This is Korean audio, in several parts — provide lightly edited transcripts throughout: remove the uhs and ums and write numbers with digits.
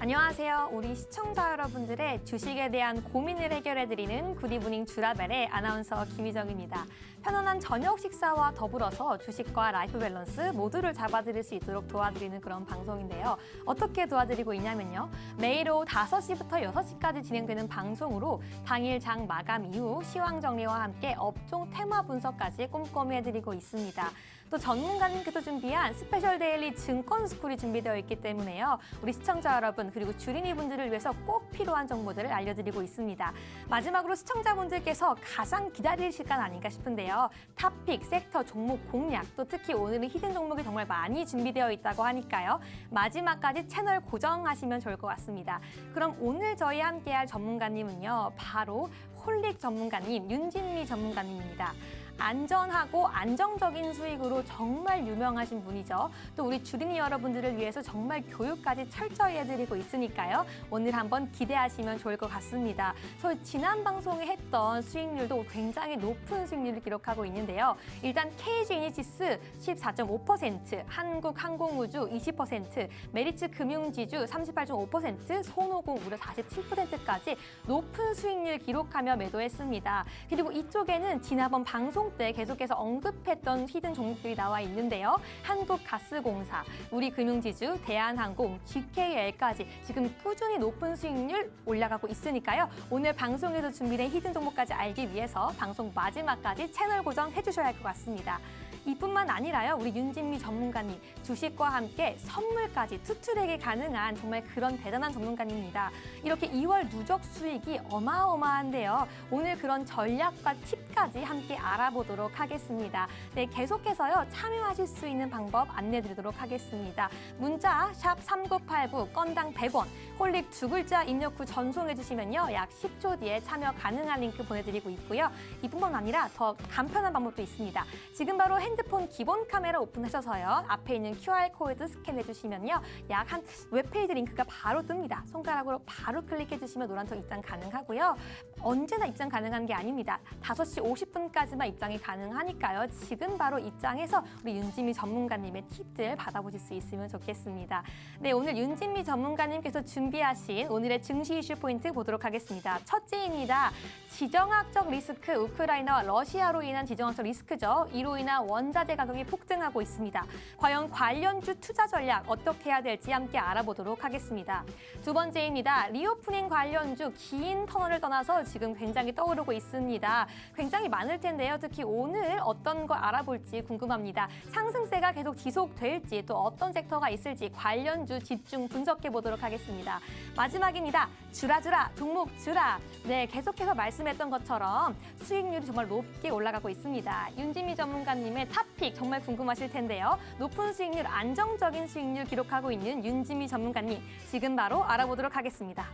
안녕하세요. 우리 시청자 여러분들의 주식에 대한 고민을 해결해드리는 굿이브닝 주라벨의 아나운서 김희정입니다. 편안한 저녁 식사와 더불어서 주식과 라이프 밸런스 모두를 잡아드릴 수 있도록 도와드리는 그런 방송인데요. 어떻게 도와드리고 있냐면요. 매일 오후 5시부터 6시까지 진행되는 방송으로 당일 장 마감 이후 시황 정리와 함께 업종 테마 분석까지 꼼꼼히 해드리고 있습니다. 또 전문가님께서 준비한 스페셜 데일리 증권 스쿨이 준비되어 있기 때문에요. 우리 시청자 여러분 그리고 주린이 분들을 위해서 꼭 필요한 정보들을 알려드리고 있습니다. 마지막으로 시청자분들께서 가장 기다릴 시간 아닌가 싶은데요. 탑픽, 섹터, 종목 공략, 또 특히 오늘은 히든 종목이 정말 많이 준비되어 있다고 하니까요. 마지막까지 채널 고정하시면 좋을 것 같습니다. 그럼 오늘 저희 함께할 전문가님은요. 바로 홀릭 전문가님, 윤진미 전문가님입니다. 안전하고 안정적인 수익으로 정말 유명하신 분이죠. 또 우리 주린이 여러분들을 위해서 정말 교육까지 철저히 해드리고 있으니까요. 오늘 한번 기대하시면 좋을 것 같습니다. 저희 지난 방송에 했던 수익률도 굉장히 높은 수익률을 기록하고 있는데요. 일단 KG이니시스 14.5%, 한국항공우주 20%, 메리츠 금융지주 38.5%, 손오공 무려 47%까지 높은 수익률 기록하며 매도했습니다. 그리고 이쪽에는 지난번 방송 때 계속해서 언급했던 히든 종목들이 나와 있는데요. 한국가스공사, 우리금융지주, 대한항공, GKL까지 지금 꾸준히 높은 수익률 올라가고 있으니까요. 오늘 방송에서 준비된 히든 종목까지 알기 위해서 방송 마지막까지 채널 고정해 주셔야 할 것 같습니다. 이뿐만 아니라요. 우리 윤진미 전문가님 주식과 함께 선물까지 투트랙이 가능한 정말 그런 대단한 전문가님입니다. 이렇게 2월 누적 수익이 어마어마한데요. 오늘 그런 전략과 팁까지 함께 알아보도록 하겠습니다. 네, 계속해서요. 참여하실 수 있는 방법 안내드리도록 하겠습니다. 문자 샵 3989 건당 100원, 홀릭 두 글자 입력 후 전송해 주시면요. 약 10초 뒤에 참여 가능한 링크 보내드리고 있고요. 이뿐만 아니라 더 간편한 방법도 있습니다. 지금 바로 핸드폰 기본 카메라 오픈하셔서요. 앞에 있는 QR코드 스캔해 주시면요. 약 한 웹페이지 링크가 바로 뜹니다. 손가락으로 바로 클릭해 주시면 노란톡 입장 가능하고요. 언제나 입장 가능한 게 아닙니다. 5시 50분까지만 입장이 가능하니까요. 지금 바로 입장해서 우리 윤진미 전문가님의 팁들 받아보실 수 있으면 좋겠습니다. 네, 오늘 윤진미 전문가님께서 준비하신 오늘의 증시 이슈 포인트 보도록 하겠습니다. 첫째입니다. 지정학적 리스크, 우크라이나와 러시아로 인한 지정학적 리스크죠. 이로 인한 원자재 가격이 폭등하고 있습니다. 과연 관련주 투자 전략 어떻게 해야 될지 함께 알아보도록 하겠습니다. 두 번째입니다. 리오프닝 관련주 긴 터널을 떠나서 지금 굉장히 떠오르고 있습니다. 굉장히 많을 텐데요. 특히 오늘 어떤 거 알아볼지 궁금합니다. 상승세가 계속 지속될지 또 어떤 섹터가 있을지 관련주 집중 분석해 보도록 하겠습니다. 마지막입니다. 주라 종목 주라. 네, 계속해서 말씀했던 것처럼 수익률이 정말 높게 올라가고 있습니다. 윤진미 전문가님의 탑픽 정말 궁금하실 텐데요. 높은 수익률, 안정적인 수익률 기록하고 있는 윤진미 전문가님 지금 바로 알아보도록 하겠습니다.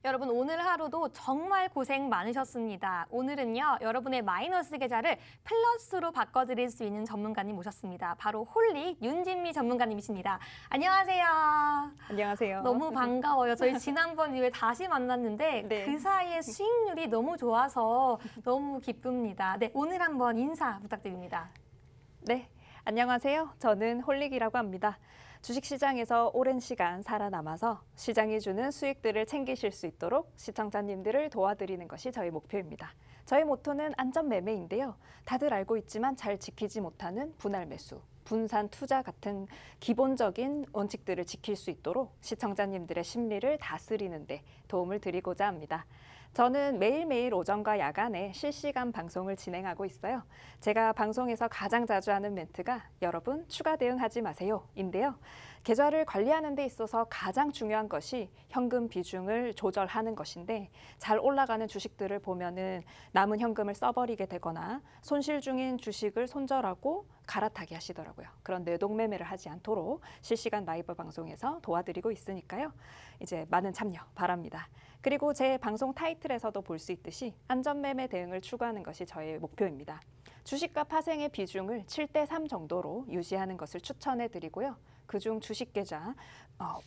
여러분 오늘 하루도 정말 고생 많으셨습니다. 오늘은요 여러분의 마이너스 계좌를 플러스로 바꿔드릴 수 있는 전문가님 모셨습니다. 바로 홀릭 윤진미 전문가님이십니다. 안녕하세요. 안녕하세요. 너무 반가워요. 저희 지난번 이후에 다시 만났는데 네. 그 사이에 수익률이 너무 좋아서 너무 기쁩니다. 네, 오늘 한번 인사 부탁드립니다. 네, 안녕하세요. 저는 홀릭이라고 합니다. 주식시장에서 오랜 시간 살아남아서 시장이 주는 수익들을 챙기실 수 있도록 시청자님들을 도와드리는 것이 저희 목표입니다. 저희 모토는 안전매매인데요. 다들 알고 있지만 잘 지키지 못하는 분할 매수, 분산 투자 같은 기본적인 원칙들을 지킬 수 있도록 시청자님들의 심리를 다스리는 데 도움을 드리고자 합니다. 저는 매일매일 오전과 야간에 실시간 방송을 진행하고 있어요. 제가 방송에서 가장 자주 하는 멘트가 여러분 추가 대응하지 마세요 인데요. 계좌를 관리하는 데 있어서 가장 중요한 것이 현금 비중을 조절하는 것인데 잘 올라가는 주식들을 보면은 남은 현금을 써버리게 되거나 손실 중인 주식을 손절하고 갈아타게 하시더라고요. 그런 내동매매를 하지 않도록 실시간 라이브 방송에서 도와드리고 있으니까요. 이제 많은 참여 바랍니다. 그리고 제 방송 타이틀에서도 볼 수 있듯이 안전매매 대응을 추구하는 것이 저의 목표입니다. 주식과 파생의 비중을 7대3 정도로 유지하는 것을 추천해 드리고요. 그중 주식계좌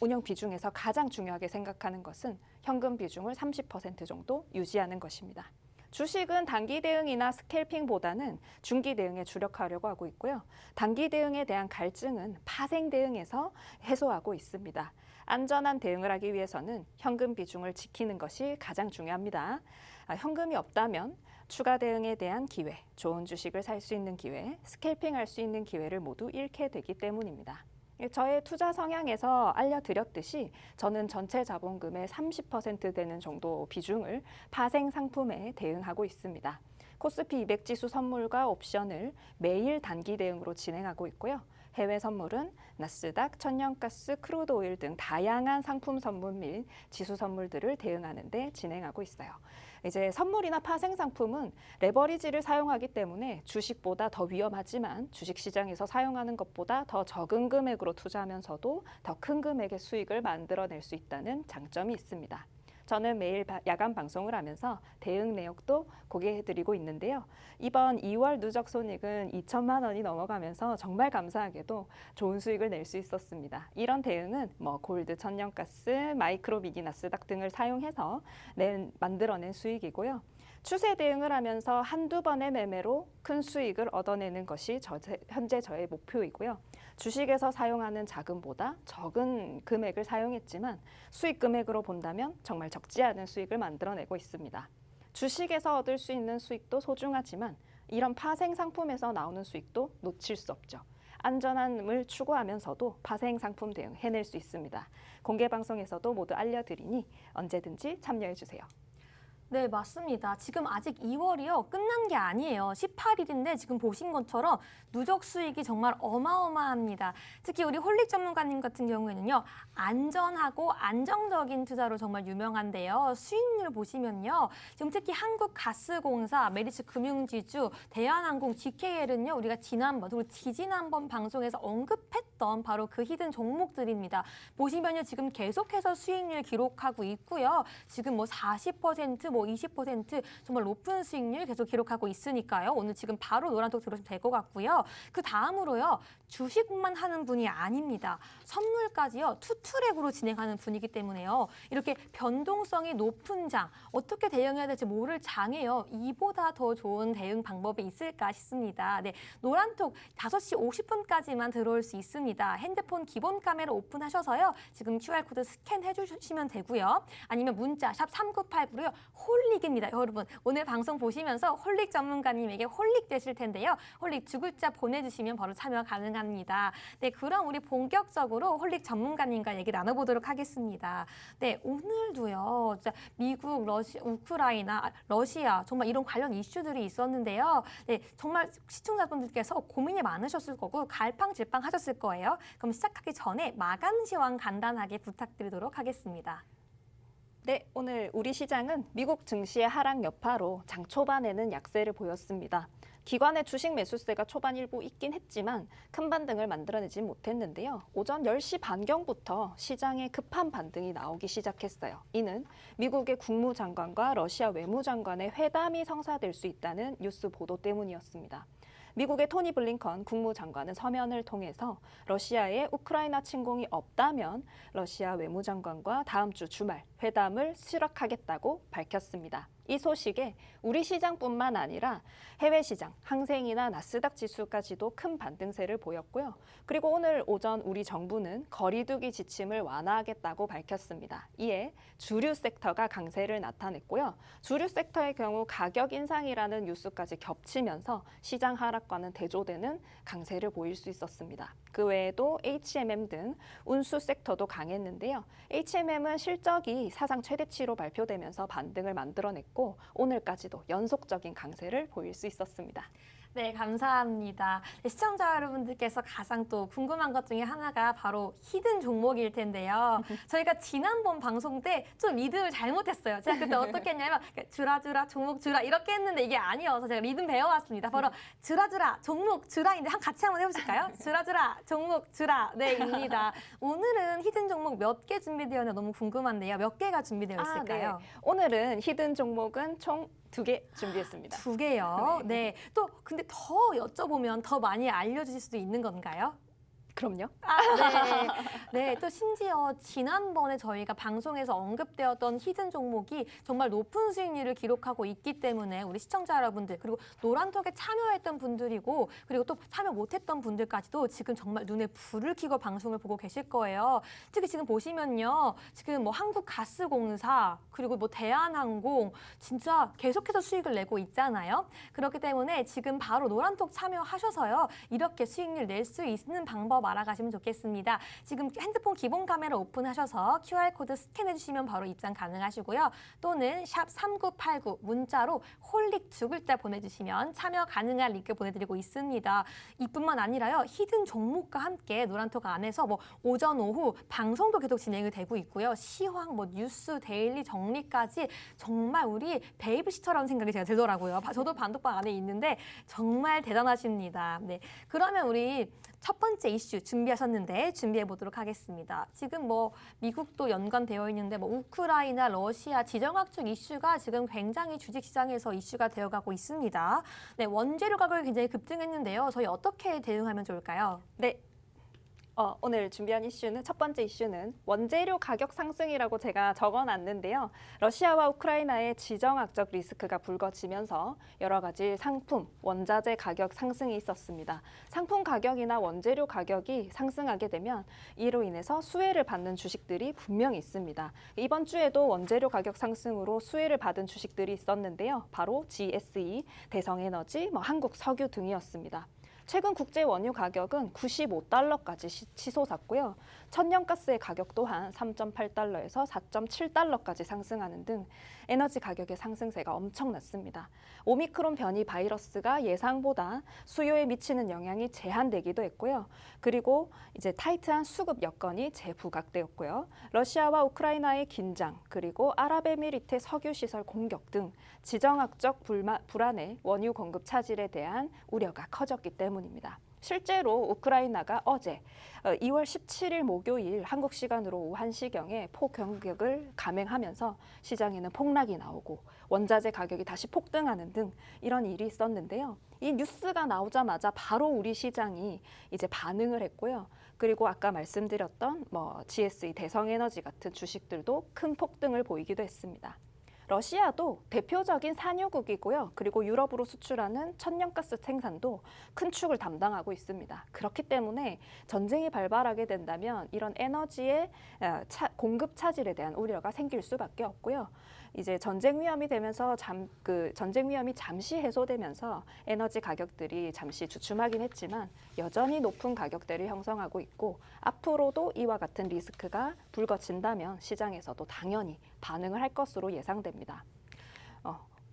운영 비중에서 가장 중요하게 생각하는 것은 현금 비중을 30% 정도 유지하는 것입니다. 주식은 단기 대응이나 스캘핑보다는 중기 대응에 주력하려고 하고 있고요. 단기 대응에 대한 갈증은 파생 대응에서 해소하고 있습니다. 안전한 대응을 하기 위해서는 현금 비중을 지키는 것이 가장 중요합니다. 현금이 없다면 추가 대응에 대한 기회, 좋은 주식을 살 수 있는 기회, 스캘핑할 수 있는 기회를 모두 잃게 되기 때문입니다. 저의 투자 성향에서 알려드렸듯이 저는 전체 자본금의 30% 되는 정도 비중을 파생 상품에 대응하고 있습니다. 코스피 200 지수 선물과 옵션을 매일 단기 대응으로 진행하고 있고요. 해외 선물은 나스닥, 천연가스, 크루드 오일 등 다양한 상품 선물 및 지수 선물들을 대응하는 데 진행하고 있어요. 이제 선물이나 파생 상품은 레버리지를 사용하기 때문에 주식보다 더 위험하지만 주식시장에서 사용하는 것보다 더 적은 금액으로 투자하면서도 더 큰 금액의 수익을 만들어낼 수 있다는 장점이 있습니다. 저는 매일 야간 방송을 하면서 대응 내역도 공개해드리고 있는데요. 이번 2월 누적 손익은 2천만 원이 넘어가면서 정말 감사하게도 좋은 수익을 낼 수 있었습니다. 이런 대응은 골드, 천연가스, 마이크로 미니 나스닥 등을 사용해서 만들어낸 수익이고요. 추세 대응을 하면서 한두 번의 매매로 큰 수익을 얻어내는 것이 현재 저의 목표이고요. 주식에서 사용하는 자금보다 적은 금액을 사용했지만 수익 금액으로 본다면 정말 적지 않은 수익을 만들어내고 있습니다. 주식에서 얻을 수 있는 수익도 소중하지만 이런 파생 상품에서 나오는 수익도 놓칠 수 없죠. 안전함을 추구하면서도 파생 상품 대응 해낼 수 있습니다. 공개 방송에서도 모두 알려드리니 언제든지 참여해 주세요. 네, 맞습니다. 지금 아직 2월이요. 끝난 게 아니에요. 18일인데 지금 보신 것처럼 누적 수익이 정말 어마어마합니다. 특히 우리 홀릭 전문가님 같은 경우에는요. 안전하고 안정적인 투자로 정말 유명한데요. 수익률 보시면요. 지금 특히 한국가스공사, 메리츠금융지주, 대한항공, GKL은요. 우리가 지난번 그리고 지지난번 방송에서 언급했던 바로 그 히든 종목들입니다. 보시면요. 지금 계속해서 수익률 기록하고 있고요. 지금 40%, 20% 정말 높은 수익률 계속 기록하고 있으니까요. 오늘 지금 바로 노란톡 들어오시면 될 것 같고요. 그 다음으로요. 주식만 하는 분이 아닙니다. 선물까지요. 투트랙으로 진행하는 분이기 때문에요. 이렇게 변동성이 높은 장, 어떻게 대응해야 될지 모를 장에요. 이보다 더 좋은 대응 방법이 있을까 싶습니다. 네, 노란톡 5시 50분까지만 들어올 수 있습니다. 핸드폰 기본 카메라 오픈하셔서요. 지금 QR코드 스캔해 주시면 되고요. 아니면 문자 샵 3989로요. 홀릭입니다. 여러분 오늘 방송 보시면서 홀릭 전문가님에게 홀릭 되실 텐데요. 홀릭 두 글자 보내주시면 바로 참여 가능합니다. 네, 그럼 우리 본격적으로 홀릭 전문가님과 얘기 나눠보도록 하겠습니다. 네, 오늘도요. 진짜 미국, 우크라이나, 러시아 정말 이런 관련 이슈들이 있었는데요. 네, 정말 시청자분들께서 고민이 많으셨을 거고 갈팡질팡 하셨을 거예요. 그럼 시작하기 전에 마감 시황 간단하게 부탁드리도록 하겠습니다. 네, 오늘 우리 시장은 미국 증시의 하락 여파로 장 초반에는 약세를 보였습니다. 기관의 주식 매수세가 초반 일부 있긴 했지만 큰 반등을 만들어내지 못했는데요. 오전 10시 반경부터 시장에 급한 반등이 나오기 시작했어요. 이는 미국의 국무장관과 러시아 외무장관의 회담이 성사될 수 있다는 뉴스 보도 때문이었습니다. 미국의 토니 블링컨 국무장관은 서면을 통해서 러시아의 우크라이나 침공이 없다면 러시아 외무장관과 다음 주 주말 회담을 수락하겠다고 밝혔습니다. 이 소식에 우리 시장뿐만 아니라 해외 시장, 항생이나 나스닥 지수까지도 큰 반등세를 보였고요. 그리고 오늘 오전 우리 정부는 거리두기 지침을 완화하겠다고 밝혔습니다. 이에 주류 섹터가 강세를 나타냈고요. 주류 섹터의 경우 가격 인상이라는 뉴스까지 겹치면서 시장 하락과는 대조되는 강세를 보일 수 있었습니다. 그 외에도 H&M 등 운수 섹터도 강했는데요. H&M은 실적이 사상 최대치로 발표되면서 반등을 만들어냈고 오늘까지도 연속적인 강세를 보일 수 있었습니다. 네, 감사합니다. 네, 시청자 여러분들께서 가장 또 궁금한 것 중에 하나가 바로 히든 종목일 텐데요. 저희가 지난번 방송 때 좀 리듬을 잘못했어요. 제가 그때 어떻게 했냐면 주라주라 종목 주라 이렇게 했는데 이게 아니어서 제가 리듬 배워왔습니다. 바로 주라주라 종목 주라인데 같이 한번 해보실까요? 주라주라 종목 주라 네입니다. 오늘은 히든 종목 몇 개 준비되었나 너무 궁금한데요. 몇 개가 준비되어 있을까요? 네. 오늘은 히든 종목은 총 2개 준비했습니다. 2개요? 네. 또 근데 더 여쭤보면 더 많이 알려주실 수도 있는 건가요? 그럼요. 네. 네, 또 심지어 지난번에 저희가 방송에서 언급되었던 히든 종목이 정말 높은 수익률을 기록하고 있기 때문에 우리 시청자 여러분들 그리고 노란톡에 참여했던 분들이고 그리고 또 참여 못했던 분들까지도 지금 정말 눈에 불을 켜고 방송을 보고 계실 거예요. 특히 지금 보시면요. 지금 뭐 한국가스공사 그리고 뭐 대한항공 진짜 계속해서 수익을 내고 있잖아요. 그렇기 때문에 지금 바로 노란톡 참여하셔서요. 이렇게 수익률 낼 수 있는 방법 알아가시면 좋겠습니다. 지금 핸드폰 기본 카메라 오픈하셔서 QR코드 스캔해 주시면 바로 입장 가능하시고요. 또는 샵 3989 문자로 홀릭 2글자 보내주시면 참여 가능한 링크 보내드리고 있습니다. 이뿐만 아니라요. 히든 종목과 함께 노란톡 안에서 뭐 오전 오후 방송도 계속 진행이 되고 있고요. 시황, 뭐 뉴스, 데일리 정리까지 정말 우리 베이비시터라는 생각이 제가 들더라고요. 저도 단톡방 안에 있는데 정말 대단하십니다. 네, 그러면 우리 첫 번째 이슈 준비하셨는데 준비해 보도록 하겠습니다. 지금 뭐 미국도 연관되어 있는데 뭐 우크라이나, 러시아 지정학적 이슈가 지금 굉장히 주식시장에서 이슈가 되어가고 있습니다. 네, 원재료 가격이 굉장히 급등했는데요. 저희 어떻게 대응하면 좋을까요? 네. 오늘 준비한 이슈는 첫 번째 이슈는 원재료 가격 상승이라고 제가 적어놨는데요. 러시아와 우크라이나의 지정학적 리스크가 불거지면서 여러 가지 상품, 원자재 가격 상승이 있었습니다. 상품 가격이나 원재료 가격이 상승하게 되면 이로 인해서 수혜를 받는 주식들이 분명히 있습니다. 이번 주에도 원재료 가격 상승으로 수혜를 받은 주식들이 있었는데요. 바로 GSE, 대성에너지, 한국석유 등이었습니다. 최근 국제 원유 가격은 95달러까지 치솟았고요. 천연가스의 가격 또한 3.8달러에서 4.7달러까지 상승하는 등 에너지 가격의 상승세가 엄청났습니다. 오미크론 변이 바이러스가 예상보다 수요에 미치는 영향이 제한되기도 했고요. 그리고 이제 타이트한 수급 여건이 재부각되었고요. 러시아와 우크라이나의 긴장, 그리고 아랍에미리트의 석유 시설 공격 등 지정학적 불안에 원유 공급 차질에 대한 우려가 커졌기 때문입니다. 실제로 우크라이나가 어제 2월 17일 목요일 한국 시간으로 오후 1시경에 포경격을 감행하면서 시장에는 폭락이 나오고 원자재 가격이 다시 폭등하는 등 이런 일이 있었는데요. 이 뉴스가 나오자마자 바로 우리 시장이 이제 반응을 했고요. 그리고 아까 말씀드렸던 GSE, 대성에너지 같은 주식들도 큰 폭등을 보이기도 했습니다. 러시아도 대표적인 산유국이고요. 그리고 유럽으로 수출하는 천연가스 생산도 큰 축을 담당하고 있습니다. 그렇기 때문에 전쟁이 발발하게 된다면 이런 에너지의 공급 차질에 대한 우려가 생길 수밖에 없고요. 이제 전쟁 위험이 되면서 전쟁 위험이 잠시 해소되면서 에너지 가격들이 잠시 주춤하긴 했지만 여전히 높은 가격대를 형성하고 있고 앞으로도 이와 같은 리스크가 불거진다면 시장에서도 당연히 반응을 할 것으로 예상됩니다.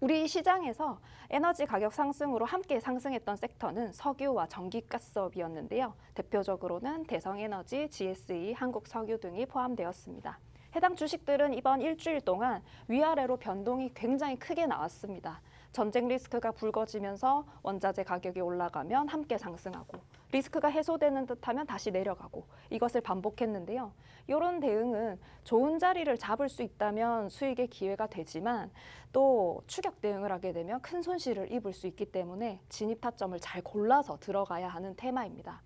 우리 시장에서 에너지 가격 상승으로 함께 상승했던 섹터는 석유와 전기가스업이었는데요. 대표적으로는 대성에너지, GSE, 한국석유 등이 포함되었습니다. 해당 주식들은 이번 일주일 동안 위아래로 변동이 굉장히 크게 나왔습니다. 전쟁 리스크가 불거지면서 원자재 가격이 올라가면 함께 상승하고 리스크가 해소되는 듯하면 다시 내려가고 이것을 반복했는데요. 이런 대응은 좋은 자리를 잡을 수 있다면 수익의 기회가 되지만 또 추격 대응을 하게 되면 큰 손실을 입을 수 있기 때문에 진입 타점을 잘 골라서 들어가야 하는 테마입니다.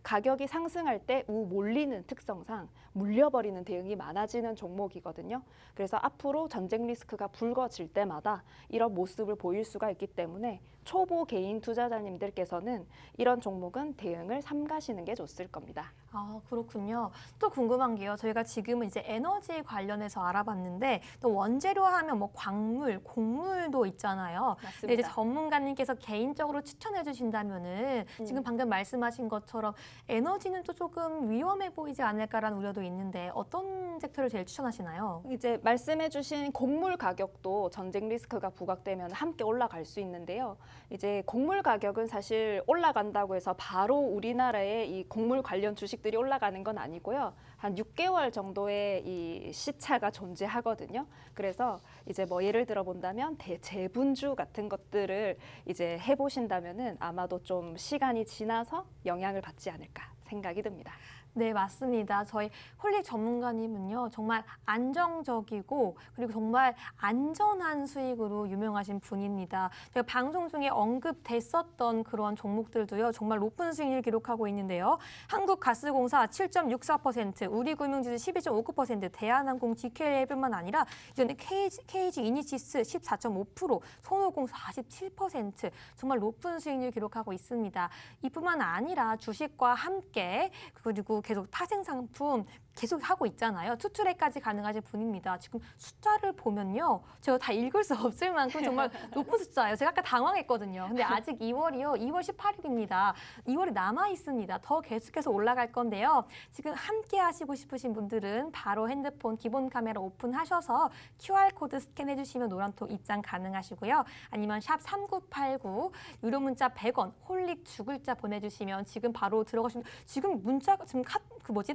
가격이 상승할 때 우 몰리는 특성상 물려버리는 대응이 많아지는 종목이거든요. 그래서 앞으로 전쟁 리스크가 불거질 때마다 이런 모습을 보일 수가 있기 때문에 초보 개인 투자자님들께서는 이런 종목은 대응을 삼가시는 게 좋을 겁니다. 아, 그렇군요. 또 궁금한 게요. 저희가 지금은 이제 에너지 관련해서 알아봤는데 또 원재료 하면 뭐 광물, 곡물도 있잖아요. 근데 이제 전문가님께서 개인적으로 추천해 주신다면은 지금 방금 말씀하신 것처럼 에너지는 또 조금 위험해 보이지 않을까라는 우려도 있는데 어떤 섹터를 제일 추천하시나요? 이제 말씀해주신 곡물 가격도 전쟁 리스크가 부각되면 함께 올라갈 수 있는데요. 이제 곡물 가격은 사실 올라간다고 해서 바로 우리나라의 이 곡물 관련 주식들이 올라가는 건 아니고요. 한 6개월 정도의 이 시차가 존재하거든요. 그래서 이제 뭐 예를 들어 본다면 대재분주 같은 것들을 이제 해보신다면은 아마도 좀 시간이 지나서 영향을 받지 않을까 생각이 듭니다. 네, 맞습니다. 저희 홀릭 전문가님은요, 정말 안정적이고 그리고 정말 안전한 수익으로 유명하신 분입니다. 제가 방송 중에 언급됐었던 그런 종목들도요, 정말 높은 수익률 기록하고 있는데요. 한국가스공사 7.64%, 우리금융지수 12.59%, 대한항공 GKL뿐만 아니라 이전에 KG 이니시스 14.5%, 손오공 47%, 정말 높은 수익률 기록하고 있습니다. 이뿐만 아니라 주식과 함께 그리고 계속 파생 상품 계속 하고 있잖아요. 투트랙까지 가능하신 분입니다. 지금 숫자를 보면요. 제가 다 읽을 수 없을 만큼 정말 높은 숫자예요. 제가 아까 당황했거든요. 근데 아직 2월이요. 2월 18일입니다. 2월이 남아 있습니다. 더 계속해서 올라갈 건데요. 지금 함께 하시고 싶으신 분들은 바로 핸드폰 기본 카메라 오픈하셔서 QR코드 스캔해 주시면 노란톡 입장 가능하시고요. 아니면 샵 3989 유료 문자 100원 홀릭 주 글자 보내주시면 지금 바로 들어가시면 지금 문자가 지금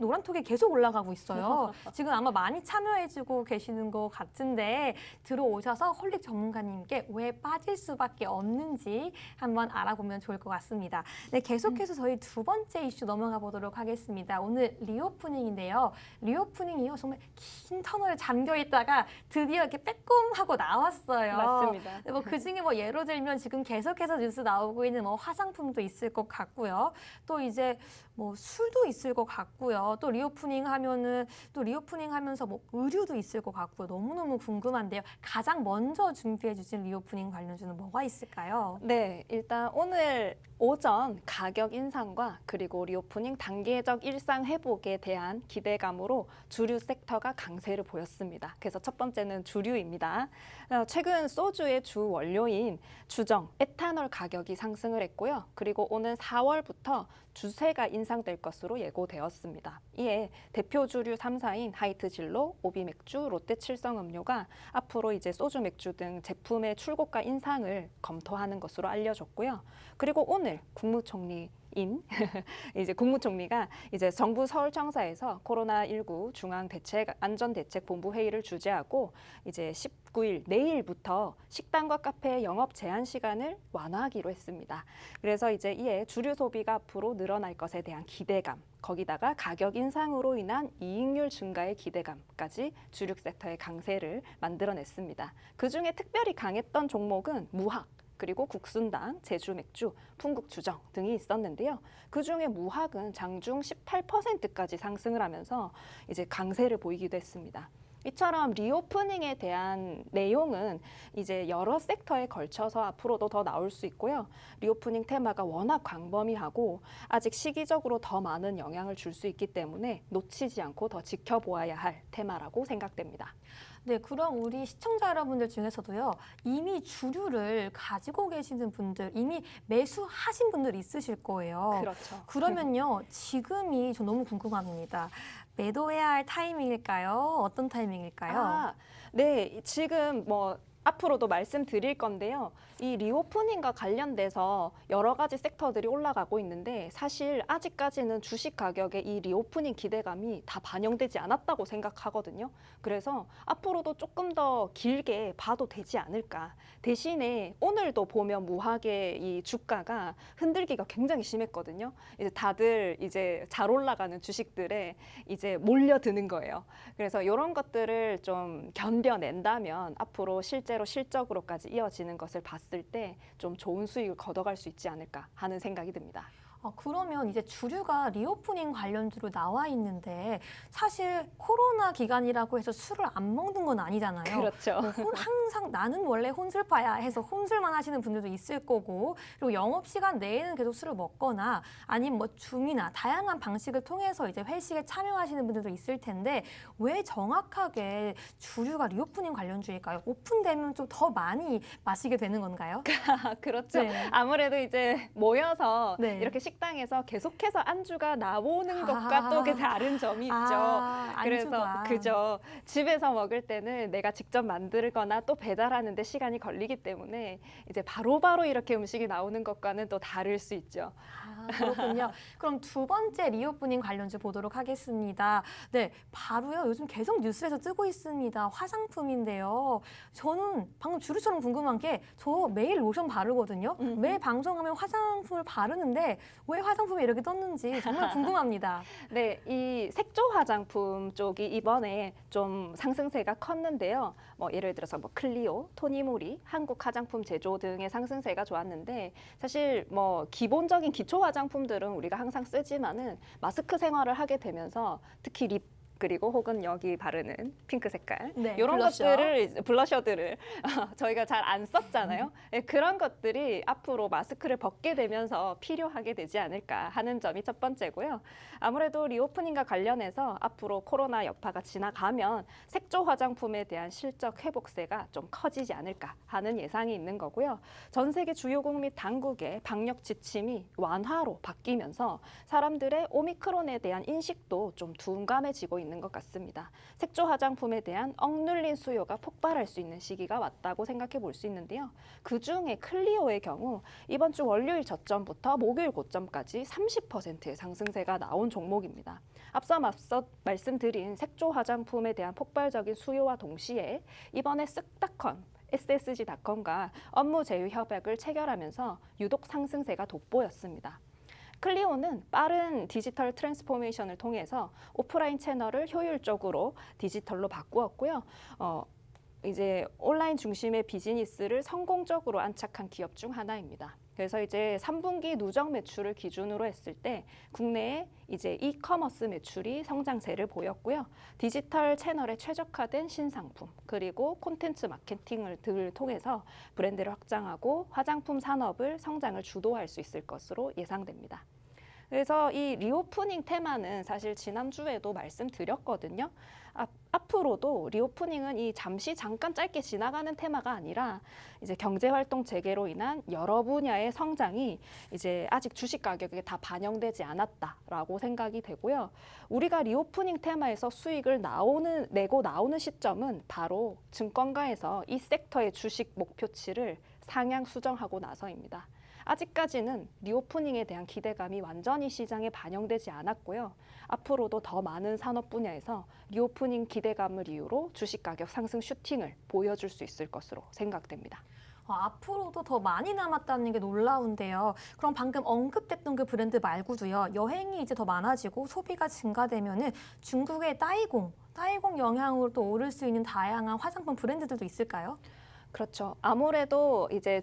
노란톡에 계속 올라가고 있어요. 지금 아마 많이 참여해주고 계시는 것 같은데 들어오셔서 홀릭 전문가님께 왜 빠질 수밖에 없는지 한번 알아보면 좋을 것 같습니다. 네, 계속해서 저희 두 번째 이슈 넘어가 보도록 하겠습니다. 오늘 리오프닝인데요. 리오프닝이요. 정말 긴 터널에 잠겨 있다가 드디어 이렇게 빼꼼하고 나왔어요. 맞습니다. 네, 뭐 그중에 뭐 예로 들면 지금 계속해서 뉴스 나오고 있는 뭐 화장품도 있을 것 같고요. 또 이제 뭐 술도 있을 것 같고요. 또 리오프닝 하면서 뭐 의류도 있을 것 같고요. 너무너무 궁금한데요. 가장 먼저 준비해 주신 리오프닝 관련주는 뭐가 있을까요? 네, 일단 오늘 오전 가격 인상과 그리고 리오프닝 단계적 일상 회복에 대한 기대감으로 주류 섹터가 강세를 보였습니다. 그래서 첫 번째는 주류입니다. 최근 소주의 주 원료인 주정, 에탄올 가격이 상승을 했고요. 그리고 오는 4월부터 주세가 인상될 것으로 예고되었습니다. 이에 대표 주류 3사인 하이트 진로, 오비 맥주, 롯데 칠성음료가 앞으로 이제 소주 맥주 등 제품의 출고가 인상을 검토하는 것으로 알려졌고요. 그리고 오늘 국무총리가 이제 정부 서울청사에서 코로나19 중앙안전대책본부 회의를 주재하고 이제 19일 내일부터 식당과 카페의 영업 제한 시간을 완화하기로 했습니다. 그래서 이제 이에 주류 소비가 앞으로 늘어날 것에 대한 기대감, 거기다가 가격 인상으로 인한 이익률 증가의 기대감까지 주류 섹터의 강세를 만들어냈습니다. 그중에 특별히 강했던 종목은 무학, 그리고 국순당, 제주맥주, 풍국주정 등이 있었는데요. 그중에 무학은 장중 18%까지 상승을 하면서 이제 강세를 보이기도 했습니다. 이처럼 리오프닝에 대한 내용은 이제 여러 섹터에 걸쳐서 앞으로도 더 나올 수 있고요. 리오프닝 테마가 워낙 광범위하고 아직 시기적으로 더 많은 영향을 줄 수 있기 때문에 놓치지 않고 더 지켜보아야 할 테마라고 생각됩니다. 네, 그럼 우리 시청자 여러분들 중에서도요, 이미 주류를 가지고 계시는 분들, 이미 매수하신 분들 있으실 거예요. 그렇죠. 그러면요, 지금이 저 너무 궁금합니다. 매도해야 할 타이밍일까요? 어떤 타이밍일까요? 네, 지금 뭐 앞으로도 말씀드릴 건데요. 이 리오프닝과 관련돼서 여러 가지 섹터들이 올라가고 있는데 사실 아직까지는 주식 가격에 이 리오프닝 기대감이 다 반영되지 않았다고 생각하거든요. 그래서 앞으로도 조금 더 길게 봐도 되지 않을까. 대신에 오늘도 보면 무하게 이 주가가 흔들기가 굉장히 심했거든요. 이제 다들 이제 잘 올라가는 주식들에 이제 몰려드는 거예요. 그래서 이런 것들을 좀 견뎌낸다면 앞으로 실제로 실적으로까지 이어지는 것을 봤을 때 좀 좋은 수익을 거둬갈 수 있지 않을까 하는 생각이 듭니다. 그러면 이제 주류가 리오프닝 관련주로 나와 있는데 사실 코로나 기간이라고 해서 술을 안 먹는 건 아니잖아요. 그렇죠. 항상 나는 원래 혼술파야 해서 혼술만 하시는 분들도 있을 거고 그리고 영업시간 내에는 계속 술을 먹거나 아니면 뭐 줌이나 다양한 방식을 통해서 이제 회식에 참여하시는 분들도 있을 텐데 왜 정확하게 주류가 리오프닝 관련주일까요? 오픈되면 좀 더 많이 마시게 되는 건가요? 그렇죠. 네. 아무래도 이제 모여서 네. 이렇게 식당에서 계속해서 안주가 나오는 것과 또 그 다른 점이 있죠. 그래서 안주가. 그죠. 집에서 먹을 때는 내가 직접 만들거나 또 배달하는데 시간이 걸리기 때문에 이제 바로바로 이렇게 음식이 나오는 것과는 또 다를 수 있죠. 그렇군요. 그럼 두 번째 리오프닝 관련주 보도록 하겠습니다. 네, 바로요. 요즘 계속 뉴스에서 뜨고 있습니다. 화장품인데요. 저는 방금 주루처럼 궁금한 게 저 매일 로션 바르거든요. 매일 방송하면 화장품을 바르는데 왜 화장품이 이렇게 떴는지 정말 궁금합니다. 네, 이 색조 화장품 쪽이 이번에 좀 상승세가 컸는데요. 뭐 예를 들어서 뭐 클리오, 토니모리, 한국 화장품 제조 등의 상승세가 좋았는데 사실 뭐 기본적인 기초 화장품들은 우리가 항상 쓰지만은 마스크 생활을 하게 되면서 특히 립 그리고 혹은 여기 바르는 핑크 색깔 네, 이런 블러셔. 것들을 블러셔들을 저희가 잘 안 썼잖아요. 네, 그런 것들이 앞으로 마스크를 벗게 되면서 필요하게 되지 않을까 하는 점이 첫 번째고요. 아무래도 리오프닝과 관련해서 앞으로 코로나 여파가 지나가면 색조 화장품에 대한 실적 회복세가 좀 커지지 않을까 하는 예상이 있는 거고요. 전 세계 주요국 및 당국의 방역 지침이 완화로 바뀌면서 사람들의 오미크론에 대한 인식도 좀 둔감해지고 있는 것 같습니다. 색조 화장품에 대한 억눌린 수요가 폭발할 수 있는 시기가 왔다고 생각해 볼 수 있는데요. 그중에 클리오의 경우 이번 주 월요일 저점부터 목요일 고점까지 30%의 상승세가 나온 종목입니다. 앞서 말씀드린 색조 화장품에 대한 폭발적인 수요와 동시에 이번에 쓱닷컴 SSG닷컴과 업무 제휴 협약을 체결하면서 유독 상승세가 돋보였습니다. 클리오는 빠른 디지털 트랜스포메이션을 통해서 오프라인 채널을 효율적으로 디지털로 바꾸었고요. 이제 온라인 중심의 비즈니스를 성공적으로 안착한 기업 중 하나입니다. 그래서 이제 3분기 누적 매출을 기준으로 했을 때 국내에 이제 이커머스 매출이 성장세를 보였고요. 디지털 채널에 최적화된 신상품 그리고 콘텐츠 마케팅을 통해서 브랜드를 확장하고 화장품 산업을 성장을 주도할 수 있을 것으로 예상됩니다. 그래서 이 리오프닝 테마는 사실 지난주에도 말씀드렸거든요. 앞으로도 리오프닝은 이 잠깐 짧게 지나가는 테마가 아니라 이제 경제활동 재개로 인한 여러 분야의 성장이 이제 아직 주식 가격에 다 반영되지 않았다라고 생각이 되고요. 우리가 리오프닝 테마에서 수익을 내고 나오는 시점은 바로 증권가에서 이 섹터의 주식 목표치를 상향 수정하고 나서입니다. 아직까지는 리오프닝에 대한 기대감이 완전히 시장에 반영되지 않았고요. 앞으로도 더 많은 산업 분야에서 리오프닝 기대감을 이유로 주식 가격 상승 슈팅을 보여줄 수 있을 것으로 생각됩니다. 앞으로도 더 많이 남았다는 게 놀라운데요. 그럼 방금 언급됐던 그 브랜드 말고도요. 여행이 이제 더 많아지고 소비가 증가되면은 중국의 따이공 영향으로 또 오를 수 있는 다양한 화장품 브랜드들도 있을까요? 그렇죠. 아무래도 이제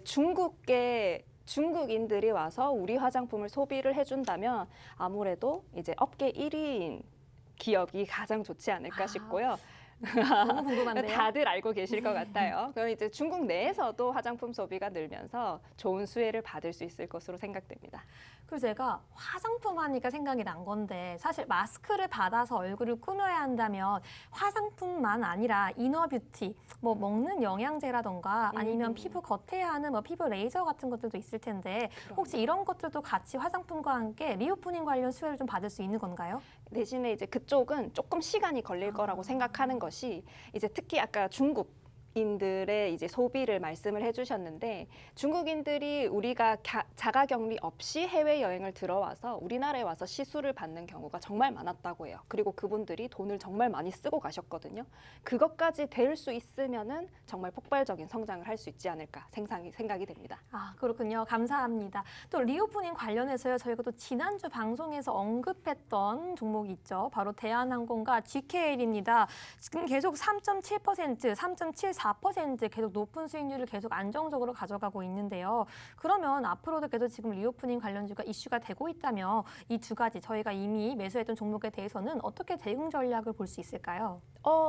중국인들이 와서 우리 화장품을 소비를 해준다면 아무래도 이제 업계 1위인 기업이 가장 좋지 않을까 싶고요. 너무 궁금한데요. 다들 알고 계실 것 같아요. 그럼 이제 중국 내에서도 화장품 소비가 늘면서 좋은 수혜를 받을 수 있을 것으로 생각됩니다. 그리고 제가 화장품 하니까 생각이 난 건데 사실 마스크를 받아서 얼굴을 꾸며야 한다면 화장품만 아니라 이너뷰티, 뭐 먹는 영양제라던가 아니면 피부 겉에 하는 뭐 피부 레이저 같은 것들도 있을 텐데 혹시 이런 것들도 같이 화장품과 함께 리오프닝 관련 수혜를 좀 받을 수 있는 건가요? 대신에 이제 그쪽은 조금 시간이 걸릴 거라고 생각하는 것이 이제 특히 아까 중국 중국인들의 이제 소비를 말씀을 해주셨는데 중국인들이 우리가 자가격리 없이 해외여행을 들어와서 우리나라에 와서 시술을 받는 경우가 정말 많았다고 해요. 그리고 그분들이 돈을 정말 많이 쓰고 가셨거든요. 그것까지 될 수 있으면은 정말 폭발적인 성장을 할 수 있지 않을까 생각이 됩니다. 아, 그렇군요. 감사합니다. 또 리오프닝 관련해서요. 저희가 또 지난주 방송에서 언급했던 종목이 있죠. 바로 대한항공과 GKL입니다. 지금 계속 3.7%, 3.74% 계속 높은 수익률을 계속 안정적으로 가져가고 있는데요. 그러면 앞으로도 계속 지금 리오프닝 관련주가 이슈가 되고 있다면 이 두 가지 저희가 이미 매수했던 종목에 대해서는 어떻게 대응 전략을 볼 수 있을까요?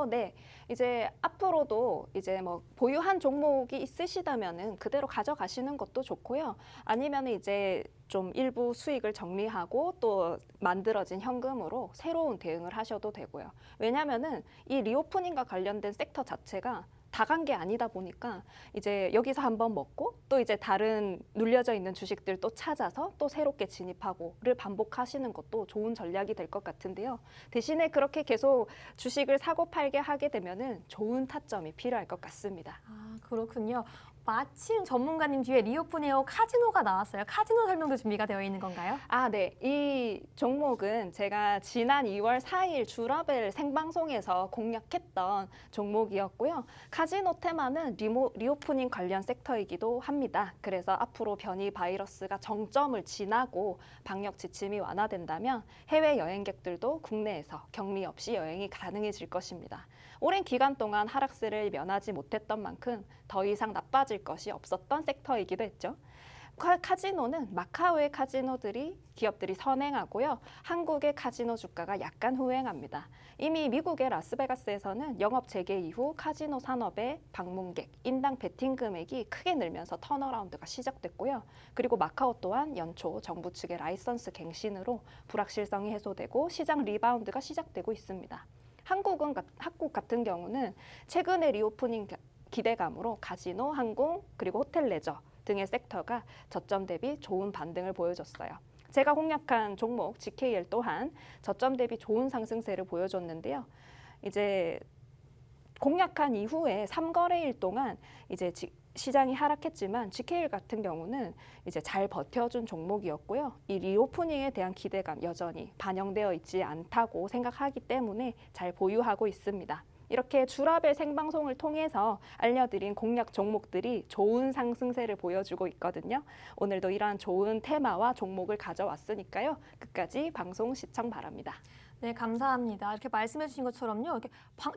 네. 이제 앞으로도 이제 뭐 보유한 종목이 있으시다면은 그대로 가져가시는 것도 좋고요. 아니면 이제 좀 일부 수익을 정리하고 또 만들어진 현금으로 새로운 대응을 하셔도 되고요. 왜냐면은 이 리오프닝과 관련된 섹터 자체가 다간 게 아니다 보니까 이제 여기서 한번 먹고 또 이제 다른 눌려져 있는 주식들 또 찾아서 또 새롭게 진입하고를 반복하시는 것도 좋은 전략이 될 것 같은데요. 대신에 그렇게 계속 주식을 사고 팔게 하게 되면은 좋은 타점이 필요할 것 같습니다. 아, 그렇군요. 마침 전문가님 뒤에 리오프네오 카지노가 나왔어요. 카지노 설명도 준비가 되어 있는 건가요? 네. 이 종목은 제가 지난 2월 4일 주라벨 생방송에서 공략했던 종목이었고요. 카지노 테마는 리오프닝 관련 섹터이기도 합니다. 그래서 앞으로 변이 바이러스가 정점을 지나고 방역 지침이 완화된다면 해외 여행객들도 국내에서 격리 없이 여행이 가능해질 것입니다. 오랜 기간 동안 하락세를 면하지 못했던 만큼 더 이상 나빠질 것이 없었던 섹터이기도 했죠. 카지노는 마카오의 기업들이 선행하고요. 한국의 카지노 주가가 약간 후행합니다. 이미 미국의 라스베가스에서는 영업 재개 이후 카지노 산업의 방문객, 인당 베팅 금액이 크게 늘면서 턴어라운드가 시작됐고요. 그리고 마카오 또한 연초 정부 측의 라이선스 갱신으로 불확실성이 해소되고 시장 리바운드가 시작되고 있습니다. 한국 같은 경우는 최근에 리오프닝 기대감으로 카지노, 항공, 그리고 호텔 레저 등의 섹터가 저점 대비 좋은 반등을 보여줬어요. 제가 공략한 종목 GKL 또한 저점 대비 좋은 상승세를 보여줬는데요. 이제 공략한 이후에 3거래일 동안 이제 시장이 하락했지만 GKL 같은 경우는 이제 잘 버텨준 종목이었고요. 이 리오프닝에 대한 기대감 여전히 반영되어 있지 않다고 생각하기 때문에 잘 보유하고 있습니다. 이렇게 주라벨 생방송을 통해서 알려드린 공략 종목들이 좋은 상승세를 보여주고 있거든요. 오늘도 이러한 좋은 테마와 종목을 가져왔으니까요. 끝까지 방송 시청 바랍니다. 네, 감사합니다. 이렇게 말씀해 주신 것처럼요. 이렇게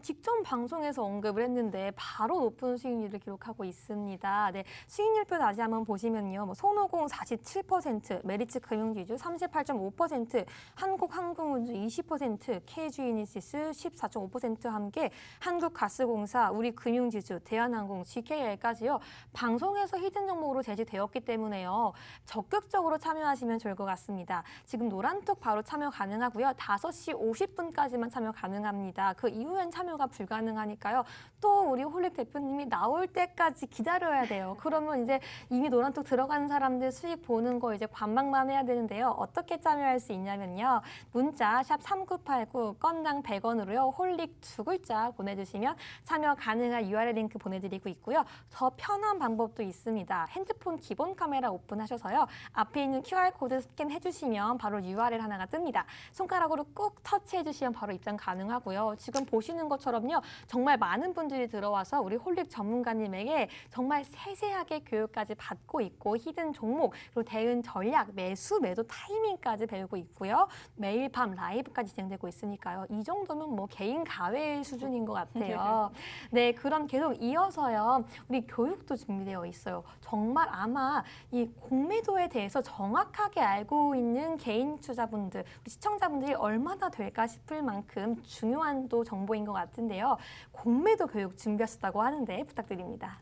직전 방송에서 언급을 했는데 바로 높은 수익률을 기록하고 있습니다. 네, 수익률표 다시 한번 보시면요. 손오공 47%, 메리츠 금융지주 38.5%, 한국항공운수 20%, KG이니시스 14.5%와 함께 한국가스공사, 우리금융지주, 대한항공, GKL까지요. 방송에서 히든 종목으로 제시되었기 때문에요. 적극적으로 참여하시면 좋을 것 같습니다. 지금 노란톡 바로 참여 가능하고요. 5시 50분까지만 참여 가능합니다. 그 이후엔 참여가 불가능하니까요. 또 우리 홀릭 대표님이 나올 때까지 기다려야 돼요. 그러면 이제 이미 노란톡 들어간 사람들 수익 보는 거 이제 관망만 해야 되는데요. 어떻게 참여할 수 있냐면요. 문자 샵 3989 건당 100원으로요. 홀릭 2글자 보내주시면 참여 가능한 URL 링크 보내드리고 있고요. 더 편한 방법도 있습니다. 핸드폰 기본 카메라 오픈하셔서요. 앞에 있는 QR코드 스캔해주시면 바로 URL 하나가 뜹니다. 손가락으로 꾹 터치해주시면 바로 입장 가능하고요. 지금 보시는 것처럼요. 정말 많은 분들이 들어와서 우리 홀릭 전문가님에게 정말 세세하게 교육까지 받고 있고 히든 종목, 그리고 대응 전략, 매수, 매도 타이밍까지 배우고 있고요. 매일 밤 라이브까지 진행되고 있으니까요. 이 정도면 뭐 개인 가외 수준인 것 같아요. 네, 그럼 계속 이어서요. 우리 교육도 준비되어 있어요. 정말 아마 이 공매도에 대해서 정확하게 알고 있는 개인 투자분들, 우리 시청자분들이 얼마나 될까 싶을 만큼 중요한 또 정보인 것 같은데요. 공매도 교육 준비하셨다고 하는데 부탁드립니다.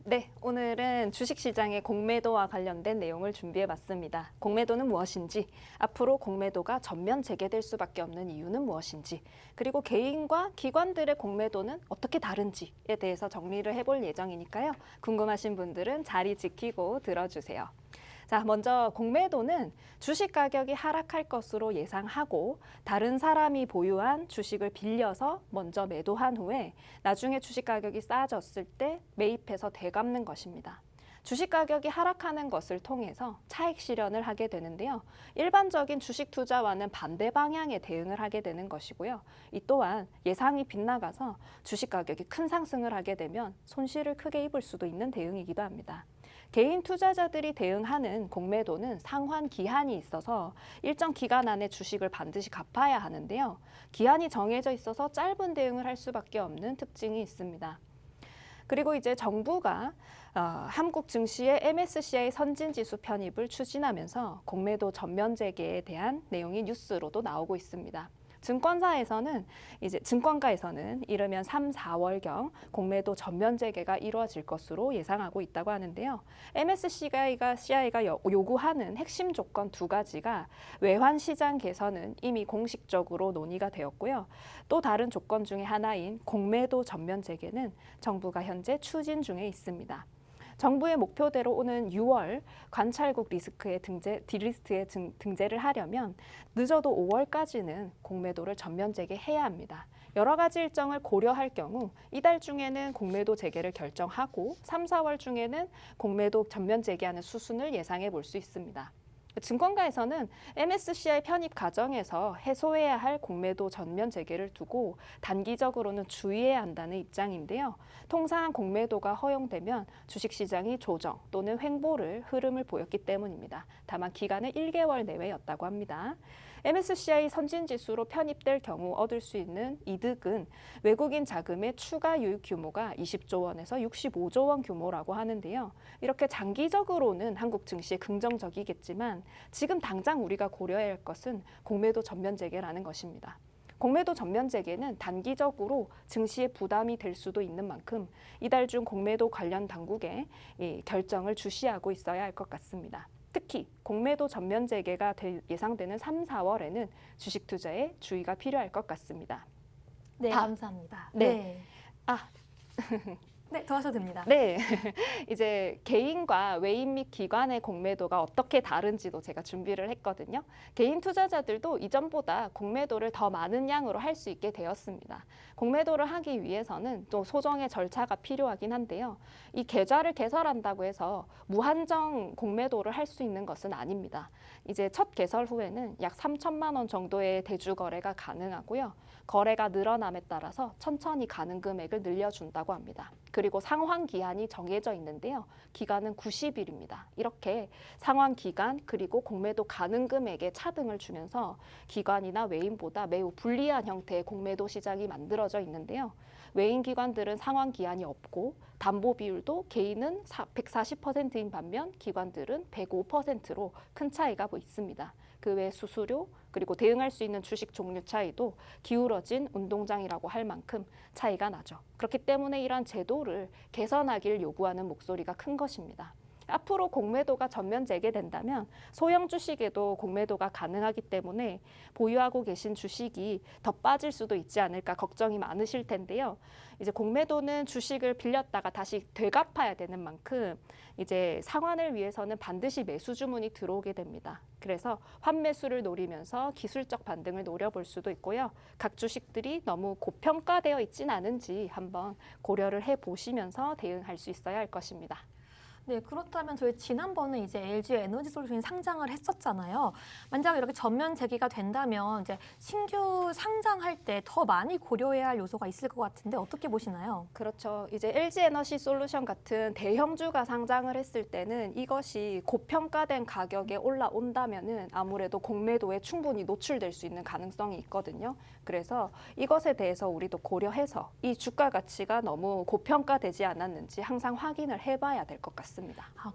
네, 오늘은 주식시장의 공매도와 관련된 내용을 준비해봤습니다. 공매도는 무엇인지, 앞으로 공매도가 전면 재개될 수밖에 없는 이유는 무엇인지, 그리고 개인과 기관들의 공매도는 어떻게 다른지에 대해서 정리를 해볼 예정이니까요. 궁금하신 분들은 자리 지키고 들어주세요. 자, 먼저 공매도는 주식 가격이 하락할 것으로 예상하고 다른 사람이 보유한 주식을 빌려서 먼저 매도한 후에 나중에 주식 가격이 싸졌을 때 매입해서 되갚는 것입니다. 주식 가격이 하락하는 것을 통해서 차익 실현을 하게 되는데요. 일반적인 주식 투자와는 반대 방향의 대응을 하게 되는 것이고요. 이 또한 예상이 빗나가서 주식 가격이 큰 상승을 하게 되면 손실을 크게 입을 수도 있는 대응이기도 합니다. 개인 투자자들이 대응하는 공매도는 상환 기한이 있어서 일정 기간 안에 주식을 반드시 갚아야 하는데요. 기한이 정해져 있어서 짧은 대응을 할 수밖에 없는 특징이 있습니다. 그리고 이제 정부가 한국 증시의 MSCI 선진지수 편입을 추진하면서 공매도 전면 재개에 대한 내용이 뉴스로도 나오고 있습니다. 증권가에서는 이르면 3, 4월경 공매도 전면 재개가 이루어질 것으로 예상하고 있다고 하는데요. MSCI가 요구하는 핵심 조건 두 가지가 외환 시장 개선은 이미 공식적으로 논의가 되었고요. 또 다른 조건 중에 하나인 공매도 전면 재개는 정부가 현재 추진 중에 있습니다. 정부의 목표대로 오는 6월 관찰국 디리스트에 등재를 하려면 늦어도 5월까지는 공매도를 전면 재개해야 합니다. 여러 가지 일정을 고려할 경우 이달 중에는 공매도 재개를 결정하고 3, 4월 중에는 공매도 전면 재개하는 수순을 예상해 볼 수 있습니다. 증권가에서는 MSCI 편입 과정에서 해소해야 할 공매도 전면 재개를 두고 단기적으로는 주의해야 한다는 입장인데요. 통상 공매도가 허용되면 주식시장이 조정 또는 횡보를 흐름을 보였기 때문입니다. 다만 기간은 1개월 내외였다고 합니다. MSCI 선진지수로 편입될 경우 얻을 수 있는 이득은 외국인 자금의 추가 유입 규모가 20조 원에서 65조 원 규모라고 하는데요. 이렇게 장기적으로는 한국 증시에 긍정적이겠지만 지금 당장 우리가 고려해야 할 것은 공매도 전면 재개라는 것입니다. 공매도 전면 재개는 단기적으로 증시에 부담이 될 수도 있는 만큼 이달 중 공매도 관련 당국의 결정을 주시하고 있어야 할 것 같습니다. 특히 공매도 전면 재개가 예상되는 3, 4월에는 주식 투자에 주의가 필요할 것 같습니다. 네, 감사합니다. 네. 네, 더 하셔도 됩니다. 네, 이제 개인과 외인 및 기관의 공매도가 어떻게 다른지도 제가 준비를 했거든요. 개인 투자자들도 이전보다 공매도를 더 많은 양으로 할 수 있게 되었습니다. 공매도를 하기 위해서는 또 소정의 절차가 필요하긴 한데요. 이 계좌를 개설한다고 해서 무한정 공매도를 할 수 있는 것은 아닙니다. 이제 첫 개설 후에는 약 3천만 원 정도의 대주 거래가 가능하고요. 거래가 늘어남에 따라서 천천히 가능 금액을 늘려준다고 합니다. 그리고 상환 기한이 정해져 있는데요. 기간은 90일입니다. 이렇게 상환 기간 그리고 공매도 가능 금액에 차등을 주면서 기관이나 외인보다 매우 불리한 형태의 공매도 시장이 만들어져 있는데요. 외인 기관들은 상환 기한이 없고 담보 비율도 개인은 140%인 반면 기관들은 105%로 큰 차이가 있습니다. 그 외 수수료 그리고 대응할 수 있는 주식 종류 차이도 기울어진 운동장이라고 할 만큼 차이가 나죠. 그렇기 때문에 이러한 제도를 개선하길 요구하는 목소리가 큰 것입니다. 앞으로 공매도가 전면 재개된다면 소형 주식에도 공매도가 가능하기 때문에 보유하고 계신 주식이 더 빠질 수도 있지 않을까 걱정이 많으실 텐데요. 이제 공매도는 주식을 빌렸다가 다시 되갚아야 되는 만큼 이제 상환을 위해서는 반드시 매수 주문이 들어오게 됩니다. 그래서 환매수를 노리면서 기술적 반등을 노려볼 수도 있고요. 각 주식들이 너무 고평가되어 있지는 않은지 한번 고려를 해보시면서 대응할 수 있어야 할 것입니다. 네, 그렇다면 저희 지난번에 이제 LG 에너지솔루션이 상장을 했었잖아요. 만약 이렇게 전면 재개가 된다면 이제 신규 상장할 때 더 많이 고려해야 할 요소가 있을 것 같은데 어떻게 보시나요? 그렇죠. 이제 LG 에너지 솔루션 같은 대형주가 상장을 했을 때는 이것이 고평가된 가격에 올라온다면은 아무래도 공매도에 충분히 노출될 수 있는 가능성이 있거든요. 그래서 이것에 대해서 우리도 고려해서 이 주가 가치가 너무 고평가되지 않았는지 항상 확인을 해봐야 될 것 같습니다.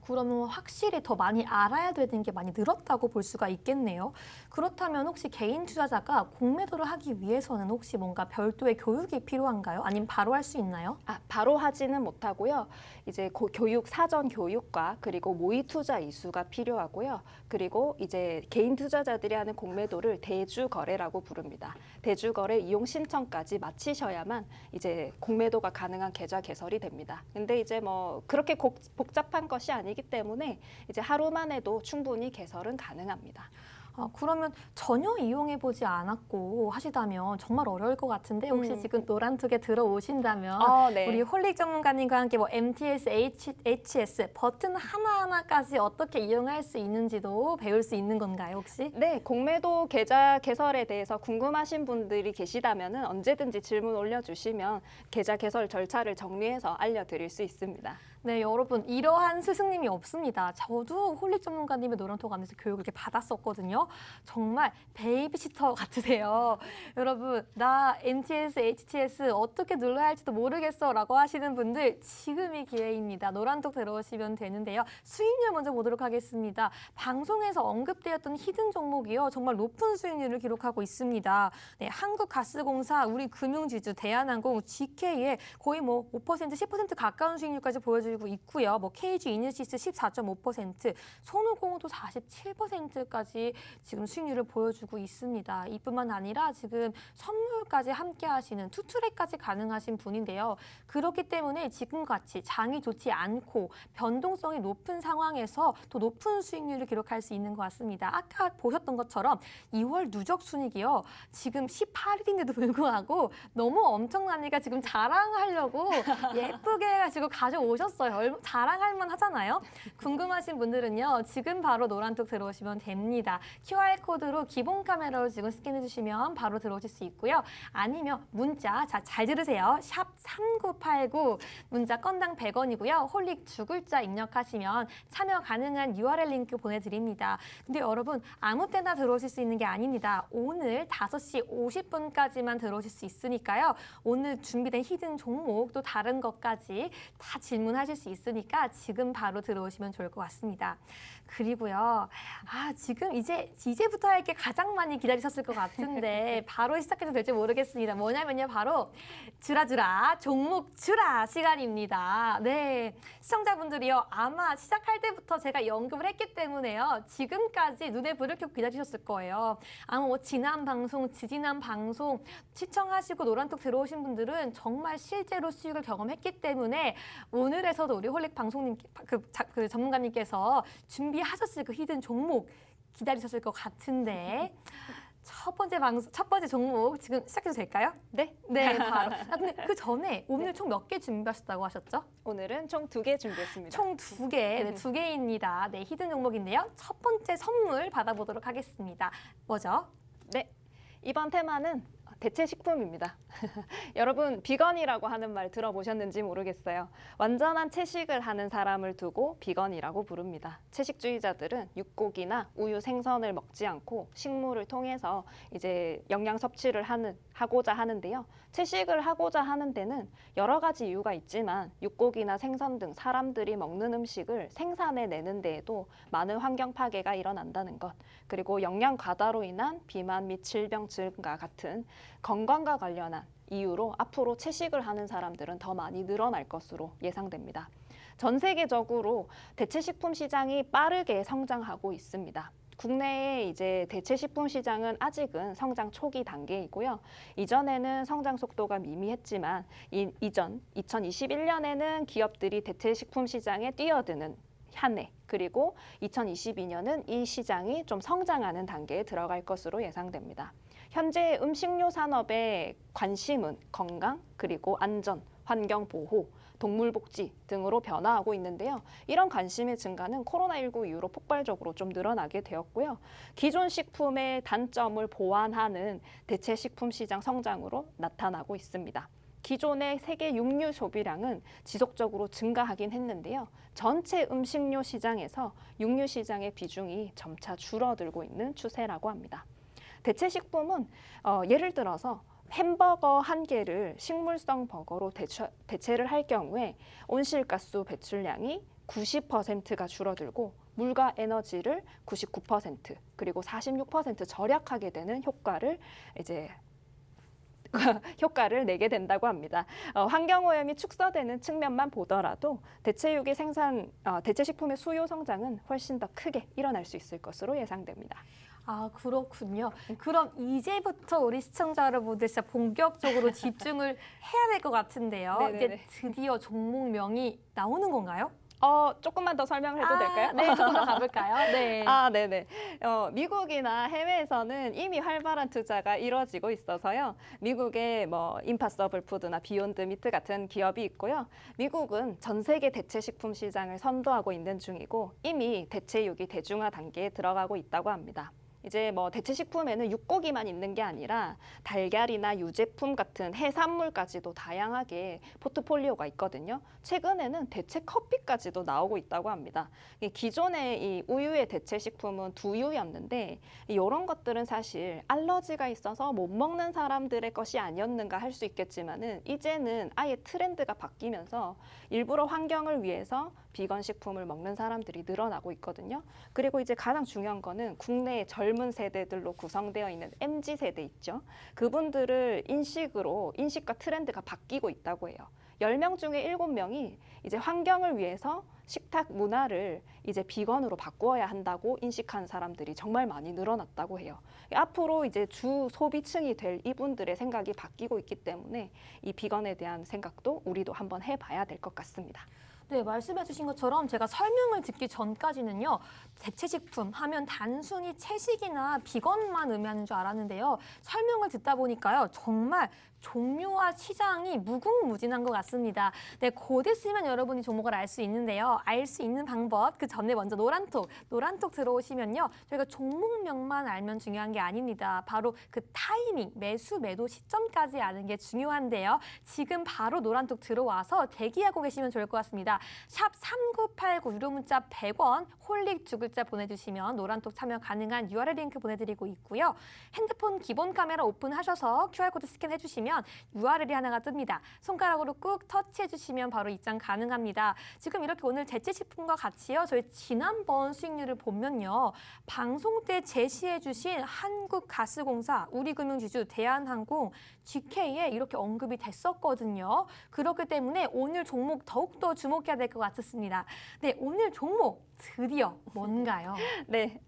그러면 확실히 더 많이 알아야 되는 게 많이 늘었다고 볼 수가 있겠네요. 그렇다면 혹시 개인 투자자가 공매도를 하기 위해서는 혹시 뭔가 별도의 교육이 필요한가요? 아니면 바로 할 수 있나요? 바로 하지는 못하고요. 이제 사전 교육과 그리고 모의 투자 이수가 필요하고요. 그리고 이제 개인 투자자들이 하는 공매도를 대주 거래라고 부릅니다. 대주 거래 이용 신청까지 마치셔야만 이제 공매도가 가능한 계좌 개설이 됩니다. 근데 이제 뭐 그렇게 복잡한 복잡한 것이 아니기 때문에 이제 하루만 해도 충분히 개설은 가능합니다. 그러면 전혀 이용해보지 않았고 하시다면 정말 어려울 것 같은데 혹시 지금 노란톡에 들어오신다면 네. 우리 홀릭 전문가님과 함께 뭐 MTS, HS 버튼 하나하나까지 어떻게 이용할 수 있는지도 배울 수 있는 건가요, 혹시? 네, 공매도 계좌 개설에 대해서 궁금하신 분들이 계시다면 언제든지 질문 올려주시면 계좌 개설 절차를 정리해서 알려드릴 수 있습니다. 네, 여러분 이러한 스승님이 없습니다. 저도 홀릭 전문가님의 노란톡 안에서 교육을 이렇게 받았었거든요. 정말 베이비시터 같으세요. 여러분 나 MTS, HTS 어떻게 눌러야 할지도 모르겠어 라고 하시는 분들 지금이 기회입니다. 노란톡 들어오시면 되는데요. 수익률 먼저 보도록 하겠습니다. 방송에서 언급되었던 히든 종목이요. 정말 높은 수익률을 기록하고 있습니다. 네, 한국가스공사, 우리 금융지주, 대한항공, GK에 거의 뭐 5%, 10% 가까운 수익률까지 보여주고 있고요. 뭐 KG 이니시스 14.5%, 손우공도 47%까지 지금 수익률을 보여주고 있습니다. 이뿐만 아니라 지금 선물까지 함께 하시는 투트랙까지 가능하신 분인데요. 그렇기 때문에 지금같이 장이 좋지 않고 변동성이 높은 상황에서 더 높은 수익률을 기록할 수 있는 것 같습니다. 아까 보셨던 것처럼 2월 누적 순이익이요. 지금 18일인데도 불구하고 너무 엄청나니까 지금 자랑하려고 예쁘게 해가지고 가져오셨어요. 자랑할 만 하잖아요. 궁금하신 분들은요. 지금 바로 노란톡 들어오시면 됩니다. QR코드로 기본 카메라로 지금 스캔해 주시면 바로 들어오실 수 있고요. 아니면 문자, 자, 잘 들으세요. 샵 3989, 문자 건당 100원이고요. 홀릭 두 글자 입력하시면 참여 가능한 URL 링크 보내드립니다. 근데 여러분 아무 때나 들어오실 수 있는 게 아닙니다. 오늘 5시 50분까지만 들어오실 수 있으니까요. 오늘 준비된 히든 종목 또 다른 것까지 다 질문하실 수 있으니까 지금 바로 들어오시면 좋을 것 같습니다. 그리고요. 지금 이제부터 할 게 가장 많이 기다리셨을 것 같은데 바로 시작해도 될지 모르겠습니다. 뭐냐면요. 바로 주라주라 종목 주라 시간입니다. 네, 시청자분들이요. 아마 시작할 때부터 제가 언급을 했기 때문에요. 지금까지 눈에 불을 켜고 기다리셨을 거예요. 아마 뭐 지난 방송, 지지난 방송 시청하시고 노란톡 들어오신 분들은 정말 실제로 수익을 경험했기 때문에 오늘에서도 우리 홀릭 방송님 그 전문가님께서 준비하셨을 그 히든 종목 기다리셨을 것 같은데 첫 번째 종목 지금 시작해도 될까요? 네. 네, 바로. 근데 그 전에 오늘 총 몇 개 준비하셨다고 하셨죠? 오늘은 총 2개 준비했습니다. 총 2개, 네, 2개입니다. 네, 히든 종목인데요. 첫 번째 선물 받아보도록 하겠습니다. 뭐죠? 네, 이번 테마는 대체 식품입니다. 여러분 비건이라고 하는 말 들어보셨는지 모르겠어요. 완전한 채식을 하는 사람을 두고 비건이라고 부릅니다. 채식주의자들은 육고기나 우유, 생선을 먹지 않고 식물을 통해서 이제 영양 섭취를 하고자 하는데요. 채식을 하고자 하는 데는 여러 가지 이유가 있지만 육고기나 생선 등 사람들이 먹는 음식을 생산해내는 데에도 많은 환경 파괴가 일어난다는 것, 그리고 영양 과다로 인한 비만 및 질병 증가 같은 건강과 관련한 이유로 앞으로 채식을 하는 사람들은 더 많이 늘어날 것으로 예상됩니다. 전 세계적으로 대체식품 시장이 빠르게 성장하고 있습니다. 국내의 이제 대체식품 시장은 아직은 성장 초기 단계이고요. 이전에는 성장 속도가 미미했지만 이전 2021년에는 기업들이 대체식품 시장에 뛰어드는 한 해, 그리고 2022년은 이 시장이 좀 성장하는 단계에 들어갈 것으로 예상됩니다. 현재 음식료 산업의 관심은 건강, 그리고 안전, 환경 보호, 동물 복지 등으로 변화하고 있는데요. 이런 관심의 증가는 코로나19 이후로 폭발적으로 좀 늘어나게 되었고요. 기존 식품의 단점을 보완하는 대체 식품 시장 성장으로 나타나고 있습니다. 기존의 세계 육류 소비량은 지속적으로 증가하긴 했는데요. 전체 음식료 시장에서 육류 시장의 비중이 점차 줄어들고 있는 추세라고 합니다. 대체 식품은 예를 들어서 햄버거 한 개를 식물성 버거로 대체를 할 경우에 온실가스 배출량이 90%가 줄어들고 물과 에너지를 99% 그리고 46% 절약하게 되는 효과를 내게 된다고 합니다. 환경오염이 축소되는 측면만 보더라도 대체식품의 수요 성장은 훨씬 더 크게 일어날 수 있을 것으로 예상됩니다. 그렇군요. 그럼 이제부터 우리 시청자 여러분들 진짜 본격적으로 집중을 해야 될 것 같은데요. 네네네. 이제 드디어 종목명이 나오는 건가요? 조금만 더 설명을 해도 될까요? 네, 조금 더 가볼까요? 네. 네네. 미국이나 해외에서는 이미 활발한 투자가 이루어지고 있어서요. 미국에 뭐 임파서블 푸드나 비욘드 미트 같은 기업이 있고요. 미국은 전 세계 대체식품 시장을 선도하고 있는 중이고 이미 대체육이 대중화 단계에 들어가고 있다고 합니다. 이제 뭐 대체식품에는 육고기만 있는 게 아니라 달걀이나 유제품 같은 해산물까지도 다양하게 포트폴리오가 있거든요. 최근에는 대체 커피까지도 나오고 있다고 합니다. 기존의 이 우유의 대체식품은 두유였는데 이런 것들은 사실 알러지가 있어서 못 먹는 사람들의 것이 아니었는가 할 수 있겠지만은 이제는 아예 트렌드가 바뀌면서 일부러 환경을 위해서 비건 식품을 먹는 사람들이 늘어나고 있거든요. 그리고 이제 가장 중요한 거는 국내의 젊은 세대들로 구성되어 있는 MZ 세대 있죠. 그분들을 인식과 트렌드가 바뀌고 있다고 해요. 10명 중에 7명이 이제 환경을 위해서 식탁 문화를 이제 비건으로 바꾸어야 한다고 인식한 사람들이 정말 많이 늘어났다고 해요. 앞으로 이제 주 소비층이 될 이분들의 생각이 바뀌고 있기 때문에 이 비건에 대한 생각도 우리도 한번 해봐야 될 것 같습니다. 네, 말씀해 주신 것처럼 제가 설명을 듣기 전까지는요. 대체식품 하면 단순히 채식이나 비건만 의미하는 줄 알았는데요. 설명을 듣다 보니까요. 정말 종류와 시장이 무궁무진한 것 같습니다. 네, 곧 있으면 여러분이 종목을 알 수 있는데요. 알 수 있는 방법, 그 전에 먼저 노란톡 들어오시면요. 저희가 종목명만 알면 중요한 게 아닙니다. 바로 그 타이밍, 매수, 매도 시점까지 아는 게 중요한데요. 지금 바로 노란톡 들어와서 대기하고 계시면 좋을 것 같습니다. 샵 3989 유료 문자 100원, 홀릭 두 글자 보내주시면 노란톡 참여 가능한 URL 링크 보내드리고 있고요. 핸드폰 기본 카메라 오픈하셔서 QR코드 스캔해주시면 URL이 하나가 뜹니다. 손가락으로 꾹 터치해주시면 바로 입장 가능합니다. 지금 이렇게 오늘 대체식품과 같이요. 저희 지난번 수익률을 보면요. 방송 때 제시해주신 한국가스공사, 우리금융지주, 대한항공, GK에 이렇게 언급이 됐었거든요. 그렇기 때문에 오늘 종목 더욱더 주목해야 될 것 같습니다. 네, 오늘 종목 드디어 뭔가요? 네,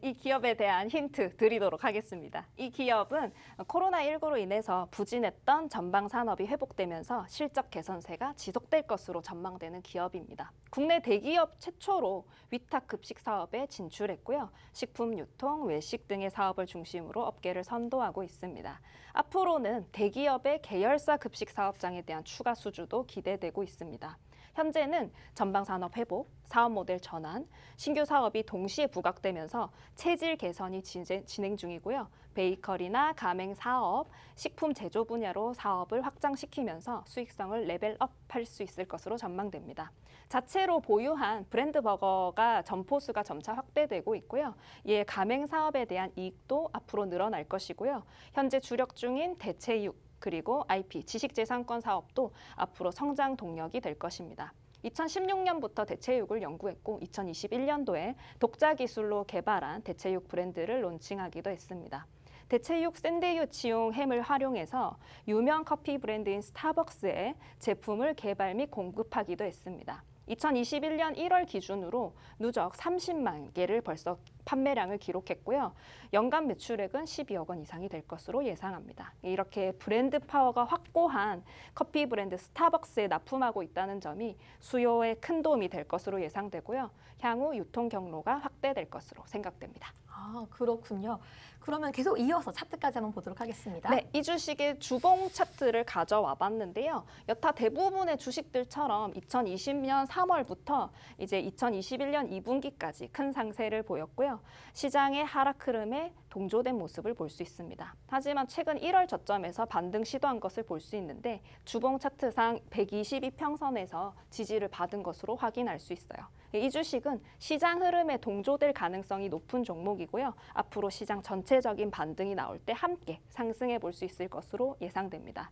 이 기업에 대한 힌트 드리도록 하겠습니다. 이 기업은 코로나19로 인해서 부진했던 전방 산업이 회복되면서 실적 개선세가 지속될 것으로 전망되는 기업입니다. 국내 대기업 최초로 위탁 급식 사업에 진출했고요. 식품 유통, 외식 등의 사업을 중심으로 업계를 선도하고 있습니다. 앞으로는 대기업의 계열사 급식 사업장에 대한 추가 수주도 기대되고 있습니다. 현재는 전방산업 회복, 사업 모델 전환, 신규 사업이 동시에 부각되면서 체질 개선이 진행 중이고요. 베이커리나 가맹 사업, 식품 제조 분야로 사업을 확장시키면서 수익성을 레벨업할 수 있을 것으로 전망됩니다. 자체로 보유한 브랜드 버거가 점포수가 점차 확대되고 있고요. 이에 가맹 사업에 대한 이익도 앞으로 늘어날 것이고요. 현재 주력 중인 대체육, 그리고 IP, 지식재산권 사업도 앞으로 성장 동력이 될 것입니다. 2016년부터 대체육을 연구했고 2021년도에 독자 기술로 개발한 대체육 브랜드를 론칭하기도 했습니다. 대체육 샌드위치용 햄을 활용해서 유명 커피 브랜드인 스타벅스에 제품을 개발 및 공급하기도 했습니다. 2021년 1월 기준으로 누적 30만 개를 벌써 판매량을 기록했고요. 연간 매출액은 12억 원 이상이 될 것으로 예상합니다. 이렇게 브랜드 파워가 확고한 커피 브랜드 스타벅스에 납품하고 있다는 점이 수요에 큰 도움이 될 것으로 예상되고요. 향후 유통 경로가 확대될 것으로 생각됩니다. 아, 그렇군요. 그러면 계속 이어서 차트까지 한번 보도록 하겠습니다. 네, 이 주식의 주봉 차트를 가져와 봤는데요. 여타 대부분의 주식들처럼 2020년 3월부터 이제 2021년 2분기까지 큰 상세를 보였고요. 시장의 하락 흐름에 동조된 모습을 볼 수 있습니다. 하지만 최근 1월 저점에서 반등 시도한 것을 볼 수 있는데 주봉 차트상 122평선에서 지지를 받은 것으로 확인할 수 있어요. 이 주식은 시장 흐름에 동조될 가능성이 높은 종목이고요. 앞으로 시장 전체적인 반등이 나올 때 함께 상승해 볼 수 있을 것으로 예상됩니다.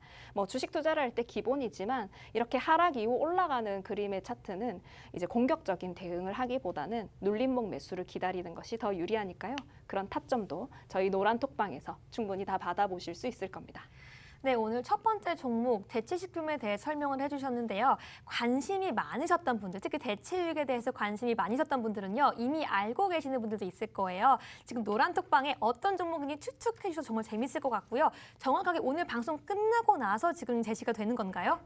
주식 투자를 할 때 기본이지만 이렇게 하락 이후 올라가는 그림의 차트는 이제 공격적인 대응을 하기보다는 눌림목 매수를 기다리는 것이 더 유리하니까요. 그런 타점도 저희 노란 톡방에서 충분히 다 받아보실 수 있을 겁니다. 네, 오늘 첫 번째 종목 대체식품에 대해 설명을 해주셨는데요. 관심이 많으셨던 분들, 특히 대체육에 대해서 관심이 많으셨던 분들은요, 이미 알고 계시는 분들도 있을 거예요. 지금 노란톡방에 어떤 종목인지 추측해 주셔서 정말 재밌을 것 같고요. 정확하게 오늘 방송 끝나고 나서 지금 제시가 되는 건가요?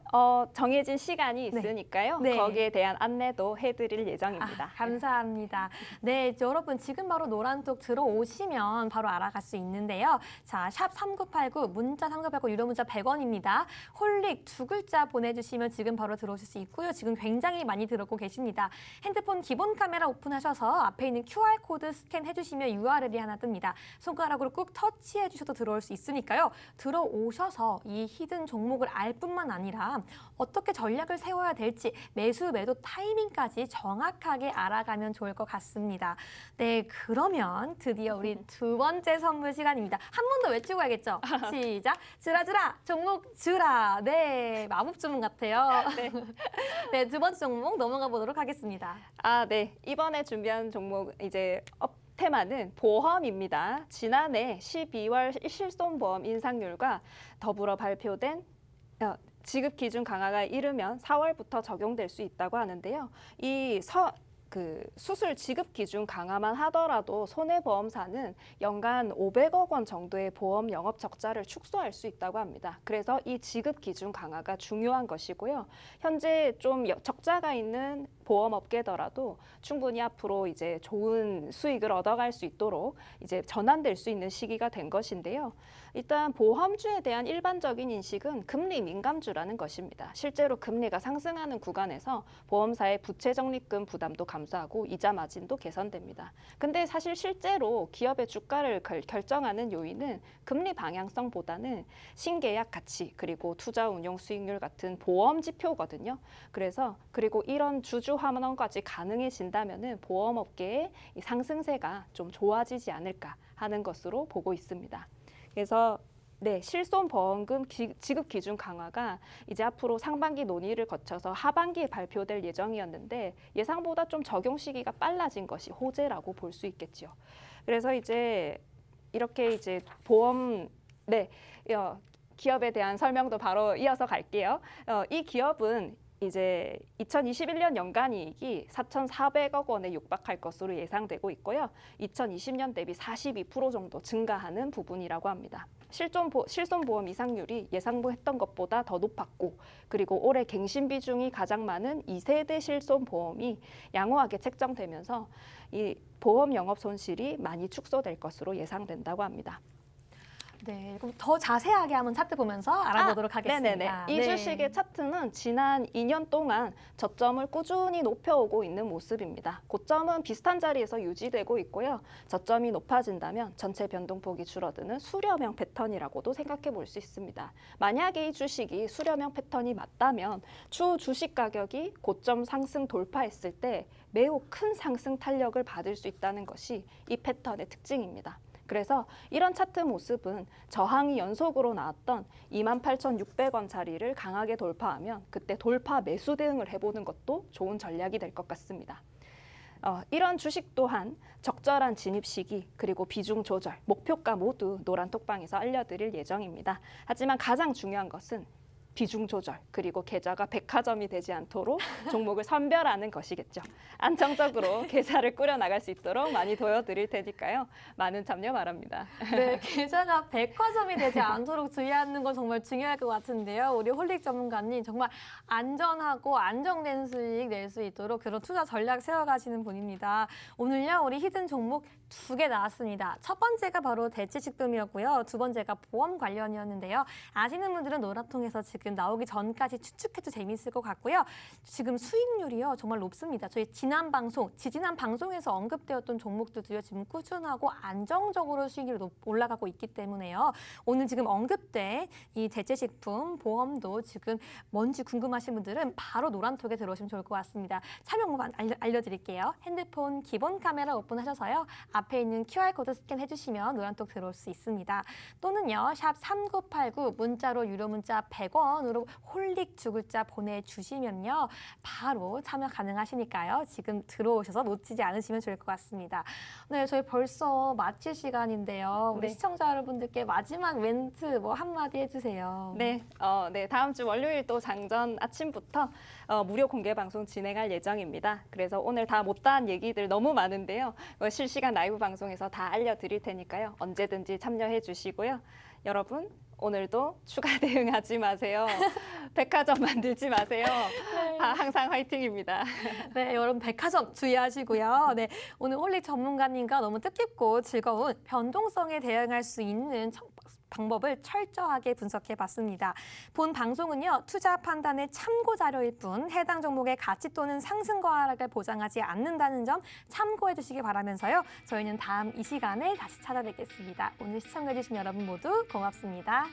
정해진 시간이 있으니까요. 네. 거기에 대한 안내도 해드릴 예정입니다. 감사합니다. 네, 여러분 지금 바로 노란톡 들어오시면 바로 알아갈 수 있는데요. 자, 샵 3989, 문자 3989, 유료 문자 100원입니다. 홀릭 두 글자 보내주시면 지금 바로 들어오실 수 있고요. 지금 굉장히 많이 들어오고 계십니다. 핸드폰 기본 카메라 오픈하셔서 앞에 있는 QR코드 스캔해주시면 URL이 하나 뜹니다. 손가락으로 꾹 터치해 주셔도 들어올 수 있으니까요. 들어오셔서 이 히든 종목을 알 뿐만 아니라 어떻게 전략을 세워야 될지 매수, 매도 타이밍까지 정확하게 알아가면 좋을 것 같습니다. 네, 그러면 드디어 우리 두 번째 선물 시간입니다. 한 번 더 외치고 가야겠죠? 시작! 주라 종목 주라. 네, 마법 주문 같아요. 네. 네, 두 번째 종목 넘어가 보도록 하겠습니다. 네. 이번에 준비한 종목 테마는 보험입니다. 지난해 12월 실손보험 인상률과 더불어 발표된 지급 기준 강화가 이르면 4월부터 적용될 수 있다고 하는데요. 수술 지급 기준 강화만 하더라도 손해보험사는 연간 500억 원 정도의 보험 영업 적자를 축소할 수 있다고 합니다. 그래서 이 지급 기준 강화가 중요한 것이고요. 현재 좀 적자가 있는 보험업계더라도 충분히 앞으로 이제 좋은 수익을 얻어갈 수 있도록 이제 전환될 수 있는 시기가 된 것인데요. 일단 보험주에 대한 일반적인 인식은 금리 민감주라는 것입니다. 실제로 금리가 상승하는 구간에서 보험사의 부채 적립금 부담도 감소하고 이자 마진도 개선됩니다. 근데 사실 실제로 기업의 주가를 결정하는 요인은 금리 방향성보다는 신계약 가치 그리고 투자 운용 수익률 같은 보험 지표거든요. 그리고 이런 주주 환원까지 가능해진다면은 보험업계의 이 상승세가 좀 좋아지지 않을까 하는 것으로 보고 있습니다. 그래서 실손보험금 지급 기준 강화가 이제 앞으로 상반기 논의를 거쳐서 하반기에 발표될 예정이었는데 예상보다 좀 적용 시기가 빨라진 것이 호재라고 볼 수 있겠죠. 그래서 이렇게 보험 기업에 대한 설명도 바로 이어서 갈게요. 이 기업은 이제 2021년 연간이익이 4,400억 원에 육박할 것으로 예상되고 있고요. 2020년 대비 42% 정도 증가하는 부분이라고 합니다. 실손보험 이상률이 예상했던 것보다 더 높았고 그리고 올해 갱신 비중이 가장 많은 2세대 실손보험이 양호하게 책정되면서 이 보험 영업 손실이 많이 축소될 것으로 예상된다고 합니다. 네, 그럼 더 자세하게 한번 차트 보면서 알아보도록 하겠습니다. 네네네. 이 주식의 차트는 지난 2년 동안 저점을 꾸준히 높여오고 있는 모습입니다. 고점은 비슷한 자리에서 유지되고 있고요. 저점이 높아진다면 전체 변동폭이 줄어드는 수렴형 패턴이라고도 생각해 볼 수 있습니다. 만약에 이 주식이 수렴형 패턴이 맞다면 추후 주식 가격이 고점 상승 돌파했을 때 매우 큰 상승 탄력을 받을 수 있다는 것이 이 패턴의 특징입니다. 그래서 이런 차트 모습은 저항이 연속으로 나왔던 28,600원 자리를 강하게 돌파하면 그때 돌파 매수 대응을 해보는 것도 좋은 전략이 될 것 같습니다. 이런 주식 또한 적절한 진입 시기 그리고 비중 조절, 목표가 모두 노란톡방에서 알려드릴 예정입니다. 하지만 가장 중요한 것은 비중 조절 그리고 계좌가 백화점이 되지 않도록 종목을 선별하는 것이겠죠. 안정적으로 계좌를 꾸려나갈 수 있도록 많이 도와드릴 테니까요. 많은 참여 바랍니다. 네, 계좌가 백화점이 되지 않도록 주의하는 건 정말 중요할 것 같은데요. 우리 홀릭 전문가님 정말 안전하고 안정된 수익 낼 수 있도록 그런 투자 전략 세워가시는 분입니다. 오늘요, 우리 히든 종목 2개 나왔습니다. 첫 번째가 바로 대체식품이었고요. 두 번째가 보험 관련이었는데요. 아시는 분들은 노라통에서 지금 나오기 전까지 추측해도 재미있을 것 같고요. 지금 수익률이요, 정말 높습니다. 저희 지난 방송에서 언급되었던 종목들도요, 지금 꾸준하고 안정적으로 수익률이 올라가고 있기 때문에요. 오늘 지금 언급된 이 대체식품, 보험도 지금 뭔지 궁금하신 분들은 바로 노란톡에 들어오시면 좋을 것 같습니다. 참여 방법 알려드릴게요. 핸드폰 기본 카메라 오픈하셔서요. 앞에 있는 QR코드 스캔해주시면 노란톡 들어올 수 있습니다. 또는요, 샵 3989 문자로 유료 문자 100원 휴대폰으로 홀릭 두 글자 보내주시면요. 바로 참여 가능하시니까요. 지금 들어오셔서 놓치지 않으시면 좋을 것 같습니다. 네, 저희 벌써 마칠 시간인데요. 우리 네. 시청자 여러분들께 마지막 멘트 뭐 한마디 해주세요. 네, 다음 주 월요일 또 장전 아침부터 무료 공개 방송 진행할 예정입니다. 그래서 오늘 다 못다한 얘기들 너무 많은데요. 실시간 라이브 방송에서 다 알려드릴 테니까요. 언제든지 참여해 주시고요. 여러분, 오늘도 추가 대응하지 마세요. 백화점 만들지 마세요. 항상 화이팅입니다. 네, 여러분 백화점 주의하시고요. 네, 오늘 홀릭 전문가님과 너무 뜻깊고 즐거운 변동성에 대응할 수 있는 방법을 철저하게 분석해 봤습니다. 본 방송은요, 투자 판단의 참고 자료일 뿐 해당 종목의 가치 또는 상승과 하락을 보장하지 않는다는 점 참고해 주시기 바라면서요. 저희는 다음 이 시간에 다시 찾아뵙겠습니다. 오늘 시청해 주신 여러분 모두 고맙습니다.